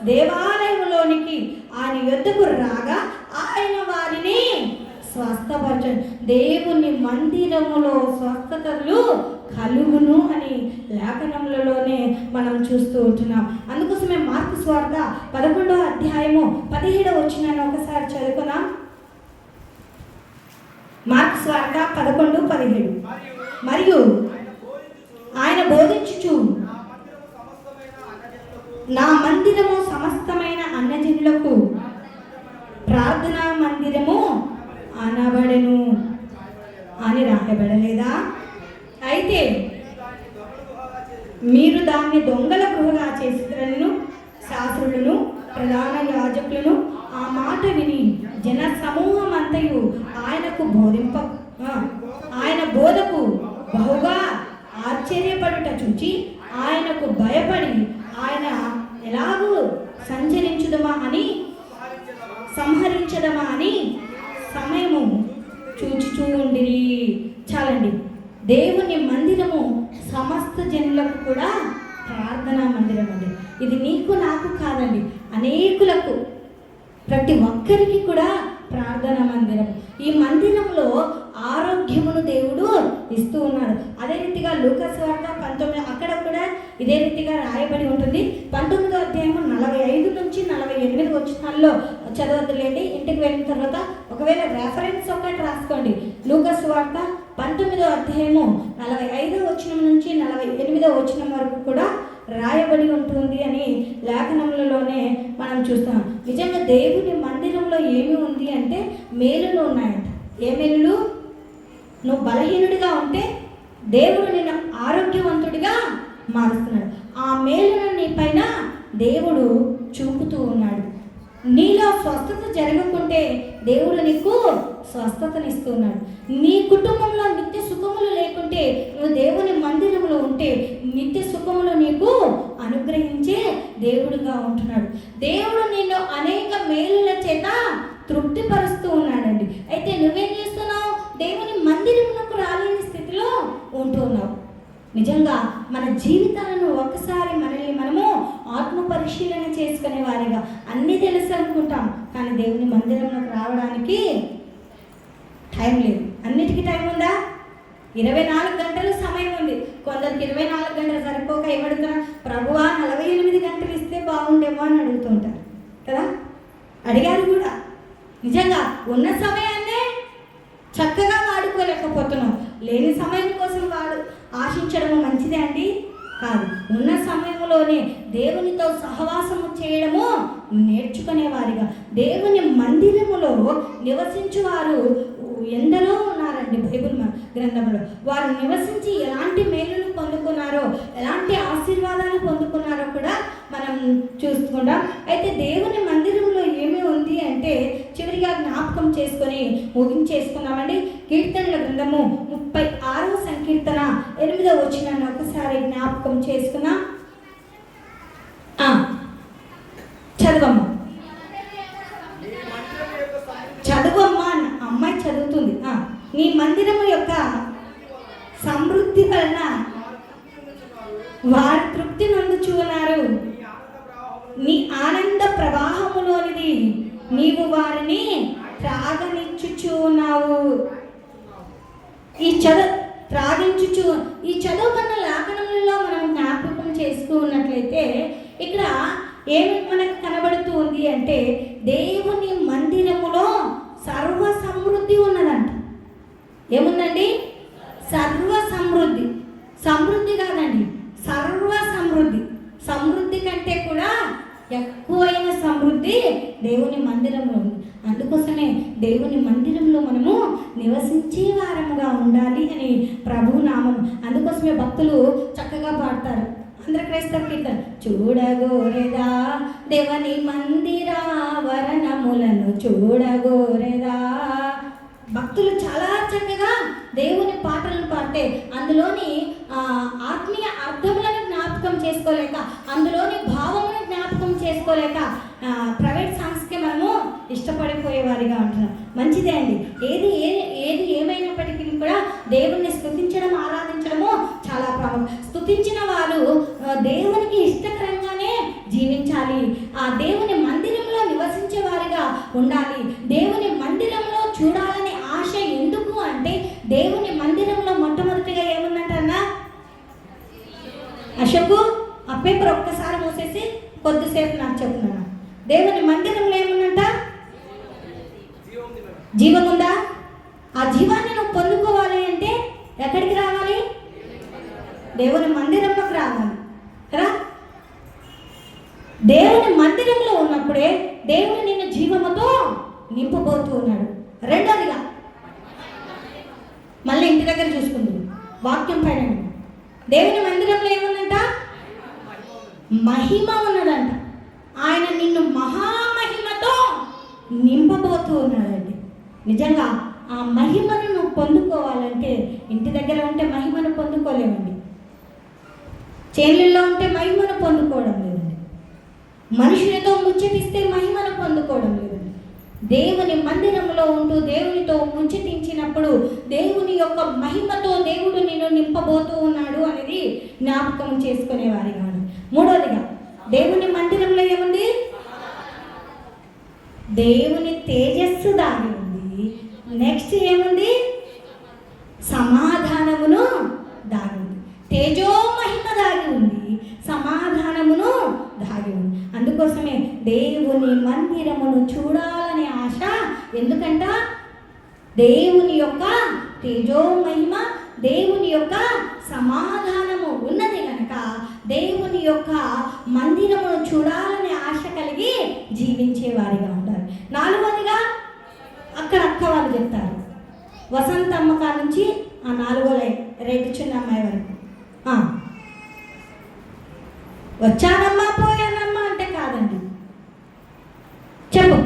దేవాలయంలోనికి ఆయన యొద్దకు రాగా ఆయన వారిని స్వస్థపరచండి. దేవుని మందిరములో స్వస్థతలు కలుగును అని లేఖనములలోనే మనం చూస్తూ ఉంటున్నాం. అందుకోసమే మార్కు సువార్త 11వ అధ్యాయము 17వ వచనాన్ని ఒకసారి చదువుకున్నాం. మార్కు సువార్త 11:17. మరియు ఆయన బోధించుచు, నా మందిరము సమస్తమైన అన్నజనులకు ప్రార్థనా మందిరము అనబడెను అని రాయబడలేదా? అయితే మీరు దాన్ని దొంగల గృహగా చేసిరని శాస్త్రులను ప్రధాన యాజకులను ఆ మాట విని జన సమూహం అంతయు ఆయన బోధకు బహుగా ఆశ్చర్యపడుట చూచి ఆయనకు భయపడి ఆయన ఎలాగూ సంహరించదమా అని సమయము చూచుచూ ఉండిరి. చాలండి. దేవుని మందిరము సమస్త జనులకు కూడా ప్రార్థనా మందిరం అండి. ఇది నీకు నాకు కాదండి, అనేకులకు, ప్రతి ఒక్కరికి కూడా ప్రార్థనా మందిరం. ఈ మందిరంలో ఆరోగ్యమును దేవుడు ఇస్తూ ఉన్నాడు. అదే రీతిగా లూకాసు వార్త 19 అక్కడ కూడా ఇదే రీతిగా రాయబడి ఉంటుంది. 19వ అధ్యాయము 45 నుంచి 48 వచనాల్లో చదవద్దులేండి. ఇంటికి వెళ్ళిన తర్వాత ఒకవేళ రెఫరెన్స్ ఒకటి రాసుకోండి. లూకాసు వార్త 19వ అధ్యాయము 45వ వచనం నుంచి 48వ వచనం వరకు కూడా రాయబడి ఉంటుంది అని లేఖనములలోనే మనం చూస్తాం. నిజంగా దేవుని మందిరంలో ఏమి ఉంది అంటే మేలులు ఉన్నాయంట. ఏ మేలులు? నువ్వు బలహీనుడిగా ఉంటే దేవుడు నిన్ను ఆరోగ్యవంతుడిగా మారుస్తున్నాడు. ఆ మేలును నీ పైన దేవుడు చూపుతూ ఉన్నాడు. నీలో స్వస్థత జరగకుంటే దేవుడు నీకు స్వస్థతనిస్తున్నాడు. నీ కుటుంబంలో నిత్య సుఖములు లేకుంటే, నువ్వు దేవుని మందిరంలో ఉంటే నిత్య సుఖములు నీకు అనుగ్రహించే దేవుడుగా ఉంటున్నాడు. దేవుడు నిన్ను అనేక మేలుల చేత తృప్తిపరుస్తూ ఉన్నాడండి. అయితే నువ్వేం చేస్తున్నావు? దేవుని మందిరమునకు రాలేని స్థితిలో ఉంటున్నావు. నిజంగా మన జీవితాలను ఒక్కసారి మనల్ని మనము ఆత్మ పరిశీలన చేసుకునే వారిగా, అన్నీ తెలుసు అనుకుంటాం, కానీ దేవుని మందిరంలోకి రావడానికి టైం లేదు. అన్నిటికీ టైం ఉందా? 24 గంటలు సమయం ఉంది. కొందరికి 24 గంటలు సరిపోక ఏమడుగుతున్నా, ప్రభువా 48 గంటలు ఇస్తే బాగుండేమో అని అడుగుతుంటారు కదా. అడిగారు కూడా. నిజంగా ఉన్న సమయాన్నే చక్కగా వాడుకోలేకపోతున్నాం. లేని సమయం కోసం ఆశించడము మంచిదే అండి? కాదు. ఉన్న సమయంలోనే దేవునితో సహవాసము చేయడము నేర్చుకునేవారిగా, దేవుని మందిరములో నివసించువారు ఎందరో ఉన్నారండి బైబిల్ గ్రంథంలో. వారు నివసించి ఎలాంటి మేలులు పొందుకున్నారో, ఎలాంటి ఆశీర్వాదాలు పొందుకున్నారో కూడా మనం చూసుకుంటాం. అయితే దేవుని మందిరంలో ఏమి ఉంది అంటే చివరిగా జ్ఞాపకం చేసుకొని ముగించేసుకున్నామండి. కీర్తనల గ్రంథము 36వ సంకీర్తన 8వ వచనాన్ని ఒకసారి జ్ఞాపకం చేసుకున్నాం. చదవమ్మా, చదువమ్మా. అమ్మాయి చదువుతుంది. నీ మందిరము యొక్క సమృద్ధి వలన వారు తృప్తి నొందుచున్నారు. నీ ఆనంద ప్రవాహములోనిది నీవు వారిని త్రాగనిచ్చుచున్నావు. ఈ చదువుకున్న లేఖనములలో మనం జ్ఞాపకం చేసుకున్నట్లయితే ఇక్కడ ఏమి మనకు కనబడుతూ ఉంది అంటే దేవుని మందిరములో సర్వ సమృద్ధి ఉన్నదంట. ఏముందండి? సర్వ సమృద్ధి. సమృద్ధి కాదండి, సర్వ సమృద్ధి. సమృద్ధి కంటే కూడా ఎక్కువైన సమృద్ధి దేవుని మందిరంలో ఉంది. అందుకోసమే దేవుని మందిరంలో మనము నివసించే వారముగా ఉండాలి అని ప్రభు నామం. అందుకోసమే భక్తులు చక్కగా పాడతారు. ఆంధ్ర క్రైస్తవ కీర్తన, చూడగోరెదా దేవుని మందిరా వరణములను చూడగోరెదా. భక్తులు చాలా చక్కగా దేవుని పాటలను పాడితే అందులోని ఆత్మీయ అర్థములను జ్ఞాపకం చేసుకోలేక, అందులోని భావమును జ్ఞాపకం చేసుకోలేక ప్రైవేట్ సాంగ్స్కి మనము ఇష్టపడిపోయేవారిగా ఉంటున్నాం. మంచిదే అండి. ఏది ఏమైనప్పటికీ కూడా దేవుణ్ణి స్తుతించడం, ఆరాధించడము చాలా ప్రాముఖ్యం. స్తుతించిన వారు దేవునికి ఇష్టకరంగానే జీవించాలి. ఆ దేవుని మందిరంలో నివసించే వారిగా ఉండాలి. దేవుని మందిరంలో చూడాలనే ఆశ ఎందుకు అంటే దేవుని మందిరంలో మొట్టమొదటిగా ఏముందంటన్నా అశోకు ఆ పేపర్ ఒక్కసారి మూసేసి కొద్దిసేపు నాకు చెప్తున్నాను. దేవుని మందిరంలో ఏముందంట? జీవం ఉందా? ఆ జీవాన్ని నువ్వు పొందుకోవాలి అంటే ఎక్కడికి రావాలి? దేవుని మందిరంలోకి రావాలి కదా. దేవుని మందిరంలో ఉన్నప్పుడే దేవుడు నిన్ను జీవముతో నింపబోతూ ఉన్నాడు. రెండోదిగా మళ్ళీ ఇంటి దగ్గర చూసుకుంటుంది వాక్యం పైన దేవుని మందిరంలో ఏముందంట? మహిమ ఉన్నదంట. ఆయన నిన్ను మహామహిమతో నింపబోతూ ఉన్నాడండి. నిజంగా ఆ మహిమను నువ్వు పొందుకోవాలంటే ఇంటి దగ్గర ఉంటే మహిమను పొందుకోలేమండి, చేనుల్లో ఉంటే మహిమను పొందుకోవడం లేదండి, మనుషులతో ముచ్చటిస్తే మహిమను పొందుకోవడం లేదండి. దేవుని మందిరంలో ఉంటూ దేవునితో ముచ్చటించినప్పుడు దేవుని యొక్క మహిమతో దేవుడు నిన్ను నింపబోతూ ఉన్నాడు అనేది జ్ఞాపకం చేసుకునేవారిగా. మూడోదిగా దేవుని మందిరంలో ఏముంది? దేవుని తేజస్సు దాగి ఉంది. నెక్స్ట్ ఏముంది? సమాధానమును దాగి ఉంది. తేజో మహిమ దాగి ఉంది, సమాధానమును దాగి ఉంది. అందుకోసమే దేవుని మందిరమును చూడాలనే ఆశ. ఎందుకంట? దేవుని యొక్క తేజో మహిమ, దేవుని యొక్క సమాధానము ఉన్నది కనుక దేవుని యొక్క మందిరమును చూడాలనే ఆశ కలిగి జీవించేవారిగా ఉంటారు. నాలుగోదిగా అక్కడ అక్క వాళ్ళు చెప్తారు, వసంతమ్మ కా నుంచి ఆ 4వ లైన్ రేటు చిన్న అమ్మాయి వరకు వచ్చానమ్మా పోయానమ్మా అంటే కాదండి. చెప్పు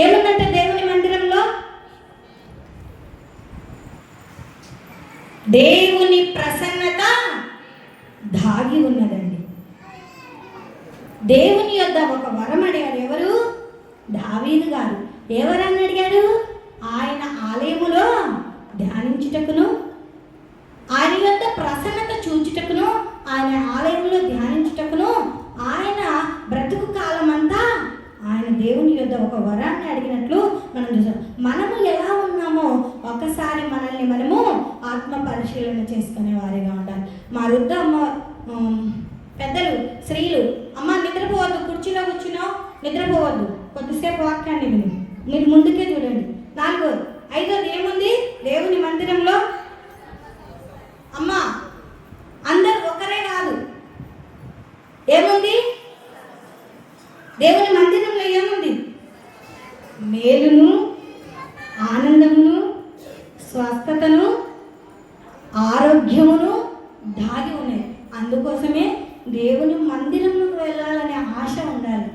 ఏముందంటే దేవుని మందిరంలో దేవుని ప్రసన్నత దాగి ఉన్నదండి. దేవుని యొద్ద ఒక వరం అడిగారు. ఎవరు? దావీదు గారు. ఎవరని అడిగాడు? ఆయన ఆలయములో ధ్యానించుటకును, ఆయన యొద్ద ప్రసన్నత చూచుటకును, ఆయన ఆలయంలో ధ్యానించుటకును, ఆయన బ్రతుకు కాలమంతా ఆయన దేవుని యొద్ద ఒక వరాన్ని అడిగినట్లు మనం చూసాం. మనము ఎలా ఉన్నామో ఒకసారి మనల్ని మనము ఆత్మ పరిశీలన చేసుకునే వారిగా ఉండాలి. మా వృద్ధ అమ్మ పెద్దలు స్త్రీలు, అమ్మ నిద్రపోవద్దు, కుర్చీలో కూర్చున్నావు నిద్రపోవద్దు, కొద్దిసేపు వాక్యాన్ని విని మీరు ముందుకే చూడండి. 4వ 5వది ఏముంది? దేవుని మందిరంలో అమ్మ అందరు ఒకరే కాదు. ఏముంది? దేవుని మందిరంలో ఏముంది? మేలును, ఆనందమును, స్వస్థతను, ఆరోగ్యమును దాగి ఉన్నాయి. అందుకోసమే దేవుని మందిరంలోకి వెళ్ళాలనే ఆశ ఉండాలి.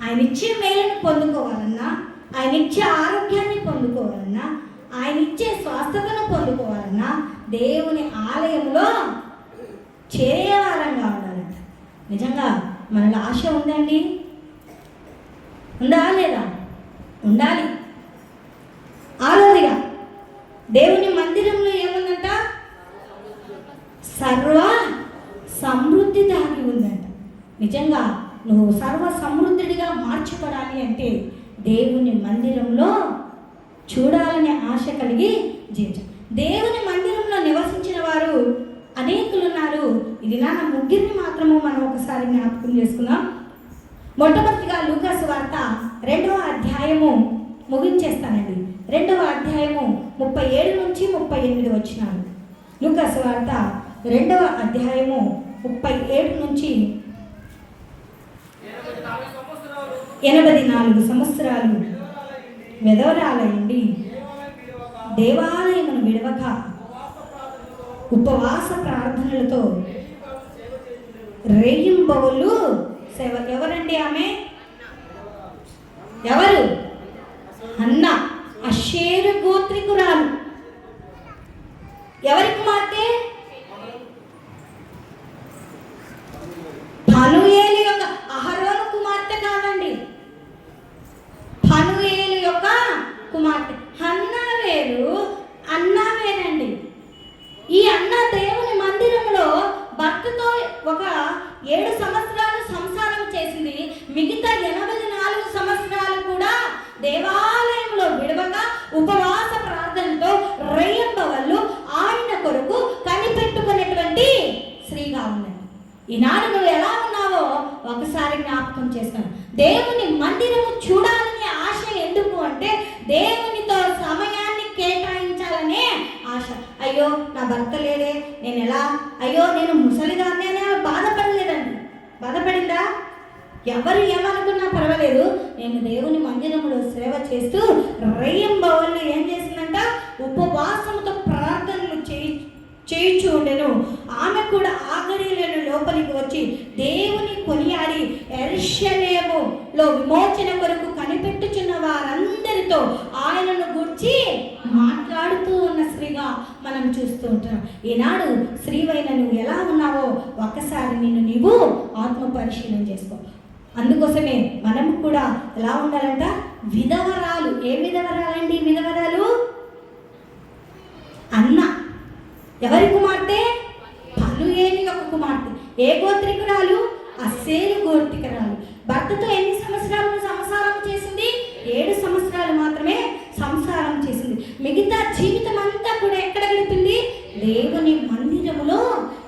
ఆయన ఇచ్చే మేలును పొందుకోవాలన్నా, ఆయన ఇచ్చే ఆరోగ్యాన్ని పొందుకోవాలన్నా, ఆయన ఇచ్చే స్వస్థతను పొందుకోవాలన్నా దేవుని ఆలయంలో చేరేవారంగా ఉండాలంట. నిజంగా మనలో ఆశ ఉందండి? ఉందా లేదా? ఉండాలి. 6వదిగా దేవుని మందిరంలో ఏముందంట? సర్వ సమృద్ధి దాగి ఉందంట. నిజంగా నువ్వు సర్వ సమృద్ధిగా మార్చబడాలి అంటే దేవుని మందిరంలో చూడాలనే ఆశ కలిగి జీవించాలి. దేవుని మందిరంలో నివసించిన వారు అనేకులు ఉన్నారు. ఇది నా ముగ్గురిని మాత్రము మనం ఒక ఒకసారి జ్ఞాపకం చేసుకుందాం. మొట్టమొదటిగా లూకాసు వార్త 2వ అధ్యాయము ముగించేస్తానండి. 2వ అధ్యాయము 37 నుంచి 38 వచనాలు. లూకాసు వార్త 2వ అధ్యాయము 37 నుంచి 84 సంవత్సరాలు విధవరాలయండి దేవాలయమును విడవక ఉపవాస ప్రార్థనలతో రేయింబవళ్ళు సేవ. ఎవరండి ఆమె? ఎవరు? అన్న, అషేరు గోత్రికురాలు. ఎవరి కుమార్తె? ఫనుయేలు యొక్క, అహరోను కుమార్తె కాదండి, ఫనుయేలు యొక్క కుమార్తె. హన్నా వేరు, అన్నా వేరండి. ఈ అన్న దేవుని మందిరంలో భర్తతో ఒక 7 సంవత్సరాలు సంసారం చేసింది. మిగతా 84 సంవత్సరాలు కూడా దేవాలయంలో విడవగా ఉపవాస ప్రార్థనతో రేయింబవళ్ళు ఆయన కొరకు కనిపెట్టుకునేటువంటి స్త్రీగా ఉన్నది. ఈనాడు నువ్వు ఎలా ఉన్నావో ఒకసారి జ్ఞాపకం చేస్తాను. దేవుని మందిరము చూడాలనే ఆశ ఎందుకు అంటే దేవునితో సమయాన్ని కేటాయించాలనే ఆశ. అయ్యో నా భర్త లేడే, నేను ఎలా, అయ్యో నేను ముసలిదాన్ని అని బాధపడలేదండి. బాధపడిందా? ఎవరు ఏమనుకున్నా పర్వాలేదు, నేను దేవుని మందిరంలో సేవ చేస్తూ రేయింబవళ్ళు ఏం చేసిందంట? ఉపవాసంతో ప్రార్థనలు చేయించు ఉండెను. ఆమె కూడా ఆగడిలను లోపలికి వచ్చి దేవుని కొనియాడి యెరూషలేములో విమోచన కొరకు కనిపెట్టుచున్న వారందరితో ఆయనను గురించి మాట్లాడుతూ ఉన్న స్త్రీగా మనం చూస్తూ ఉంటాం. ఈనాడు స్త్రీవైన నువ్వు ఎలా ఉన్నావో ఒక్కసారి నీవు ఆత్మ పరిశీలన చేసుకో. అందుకోసమే మనం కూడా ఎలా ఉండాలంట? విధవరాలు. ఏ విధవరాలండి? విధవరాలు అన్న. ఎవరి కుమార్తె? ఫనుయేలు యొక్క కుమార్తె. ఏ గోత్రికురాలు? అస్సేలు గోత్రికురాలు. భర్తతో ఎన్ని సంవత్సరాలు సంసారం చేసింది? 7 సంవత్సరాలు మాత్రమే సంసారం చేసింది. మిగతా జీవితం అంతా కూడా ఎక్కడ గడిపింది? దేవుని మందిరములో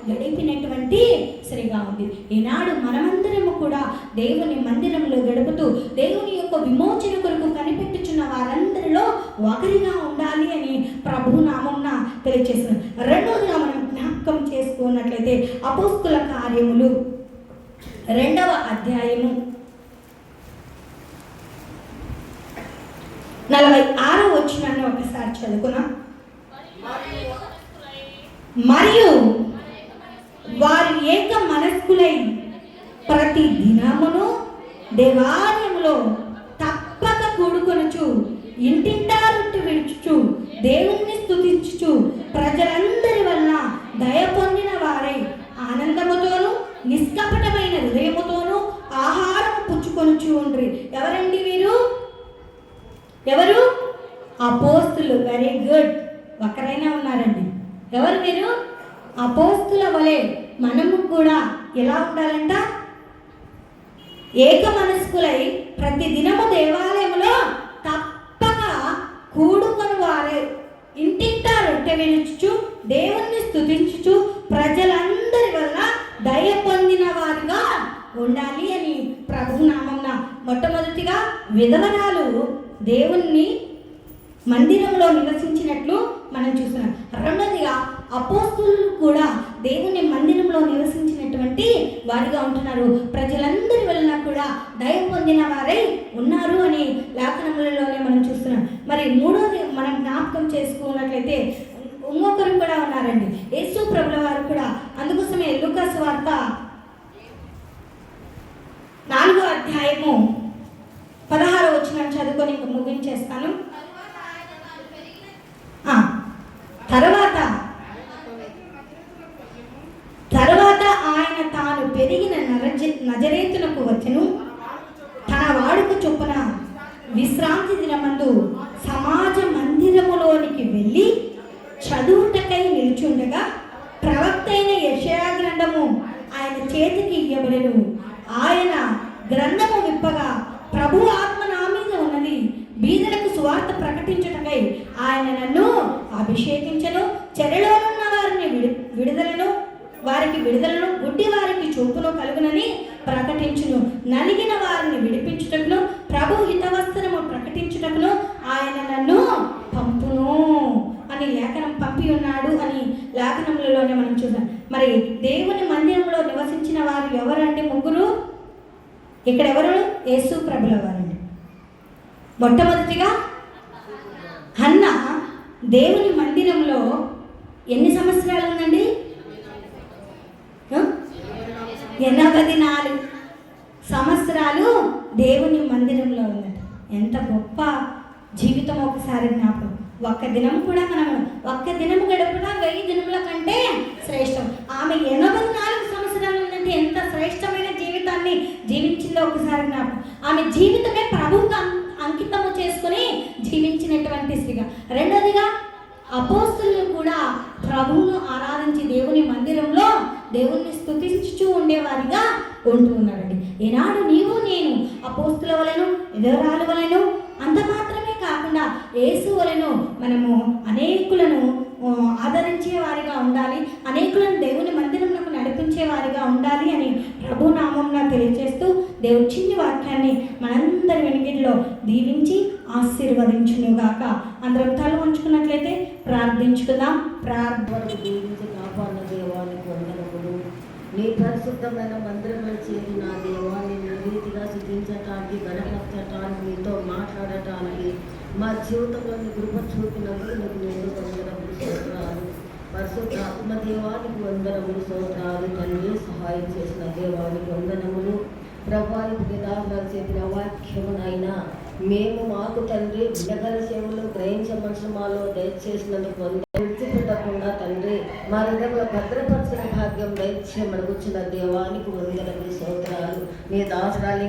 గడిపినటువంటి స్త్రీగా ఉంది. ఈనాడు మనమందరము కూడా దేవుని మందిరంలో గడుపుతూ దేవుని యొక్క విమోచన కొరకు కనిపెట్టుచున్న వారందరిలో ఒకరిగా ఉండాలి అని ప్రభు నామమున తెలియజేస్తున్నాం. రెండవదిగా మనం జ్ఞాపకం చేసుకున్నట్లయితే అపోస్తుల కార్యములు 2వ అధ్యాయము 46వ వచనాన్ని ఒకసారి చదువుకున్నాం. మరియు వారు ఏక మనస్కులై ప్రతి దినమును దేవాలయములో తప్పక కూడుకొనుచు ఇంటింటా రొట్టె విడుచుచు దేవుణ్ణి స్తుతించుచు ప్రజలందరి వలన దయ పొందిన వారై ఆనందముతోనూ నిష్కపటమైన హృదయముతోనూ ఆహారము పుచ్చుకొనుచు ఉండ్రి. ఎవరండి వీరు? ఎవరు? అపోస్తులు. వెరీ గుడ్, ఒక్కరైనా ఉన్నారండి. ఎవరు వీరు? అపోస్తుల వలె మనము కూడా ఎలా ఉండాలంట? ఏక మనస్కులై ప్రతి దినము దేవాలయంలో తప్పక కూడుకొని వారే ఇంటింటా రొట్టె వినుచు దేవుణ్ణి స్తుతించుచు ప్రజలందరి వల్ల దయ పొందిన వారిగా ఉండాలి అని ప్రభు నామమున. మొట్టమొదటిగా విధవరాలు దేవుణ్ణి మందిరంలో నివసించినట్లు మనం చూస్తున్నాం. రెండవదిగా అపోస్తులు కూడా దేవుని మందిరంలో నివసించినటువంటి వారిగా ఉంటున్నారు. ప్రజలందరి వలన కూడా దయ పొందిన వారై ఉన్నారు అని లేఖనములలోనే మనం చూస్తున్నాం. మరి మూడోది మనం జ్ఞాపకం చేసుకున్నట్లయితే ఇంకొకరు కూడా ఉన్నారండి, యేసు ప్రభుల వారు కూడా. అందుకోసమే లూకాసు వార్త 4వ అధ్యాయము 16వ వచనం చదువుకొని ఇంక ముగించేస్తాను. తర్వాత ఆయన తాను పెరిగిన నజరేతునకు వచ్చెను. తన వాడుక చొప్పున విశ్రాంతి దినమందు సమాజ మందిరములోనికి వెళ్ళి చదువుటకై నిలుచుండగా ప్రవక్త అయిన యెషయా గ్రంథము ఆయన చేతికి ఇయ్యబడెను. ఆయన గ్రంథము విప్పగా ప్రభు ఆత్మ నా మీద ఉన్నది, బీదలకు సువార్త ప్రకటించుటకై ఆయన నన్ను అభిషేకించెను. చెరలోనున్న వారిని విడుదలను, వారికి విడుదలను, గుడ్డి వారికి చూపును కలుగునని నలిగిన వారిని విడిపించుటకును ప్రభు హితవస్త్రము ప్రకటించుటకును ఆయన నన్ను పంపును అని లేఖనం పంపి ఉన్నాడు అని లేఖనములలోనే మనం చూసాం. మరి దేవుని మందిరంలో నివసించిన వారు ఎవరండి? ముగ్గురు. ఇక్కడ ఎవరు? యేసు ప్రభుల వారండి. మొట్టమొదటిగా హన్న దేవుని మందిరంలో ఎన్ని సంవత్సరాలు ఉందండి? 84 సంవత్సరాలు దేవుని మందిరంలో ఉందండి. ఎంత గొప్ప జీవితం! ఒకసారి జ్ఞాపకం. ఒక్క దినం కూడా ఒక్క దినం గడుపుట 1000 దినముల కంటే శ్రేష్టం. ఆమె 84 సంవత్సరాలు ఉందంటే ఎంత శ్రేష్టమైన జీవితాన్ని జీవించిందో ఒకసారి జ్ఞాపకం. ఆమె జీవితమే ప్రభువుకు అంకితము చేసుకుని జీవించినటువంటి స్త్రీగా. రెండోదిగా అపోస్తులు కూడా ప్రభువును ఆరాధించి దేవుని మందిరంలో దేవుణ్ణి స్తుతించుచూ ఉండేవారిగా ఉంటూ ఉన్నారండి. ఈనాడు నీవు నేను అపోస్తుల వలెను ఎదురాల వలెను అంత మాత్రమే కాకుండా యేసు వలెను మనము అనేకులను ఆదరించే వారిగా ఉండాలి, అనేకులను దేవుని మందిరంలో నడిపించే వారిగా ఉండాలి అని ప్రభు నామంలో తెలియజేస్తూ దేవుడి చిన్ని వాక్యాన్ని మనందరి వెనుకలో దీవించి ఆశీర్వదించునుగాక. అందరం తల ఉంచుకున్నట్లయితే ప్రార్థించుకుందాం. దీవించి కాపాడిన దేవానికి వందనములు. నీ పరిశుద్ధమైన మందిరంలో చేరి నా దేవాన్ని రీతిగా శుద్ధించటానికి, గణపరచటానికి, మీతో మాట్లాడటానికి మా జీవితంలో నీ కృప చూపినందుకు నీకు నేను వందనములు, స్తోత్రాలు. పరిశుద్ధ ఆత్మదేవానికి వందనములు, స్తోత్రాలు. తండ్రి సహాయం చేసిన దేవానికి వందనములు. ప్రభావిత విధానాలు చెప్పిన వాక్యమునైనా మేము మాకు తండ్రి వినగల సేవలు గ్రహించమని మాలో దయచేసినందుకు విడిచిపెట్టకుండా తండ్రి మా హృదయంలో భద్రపరిచిన భాగ్యం దయచేయమని వచ్చిన దేవానికి వందనములు, స్తోత్రాలు. నీ దాసరాలు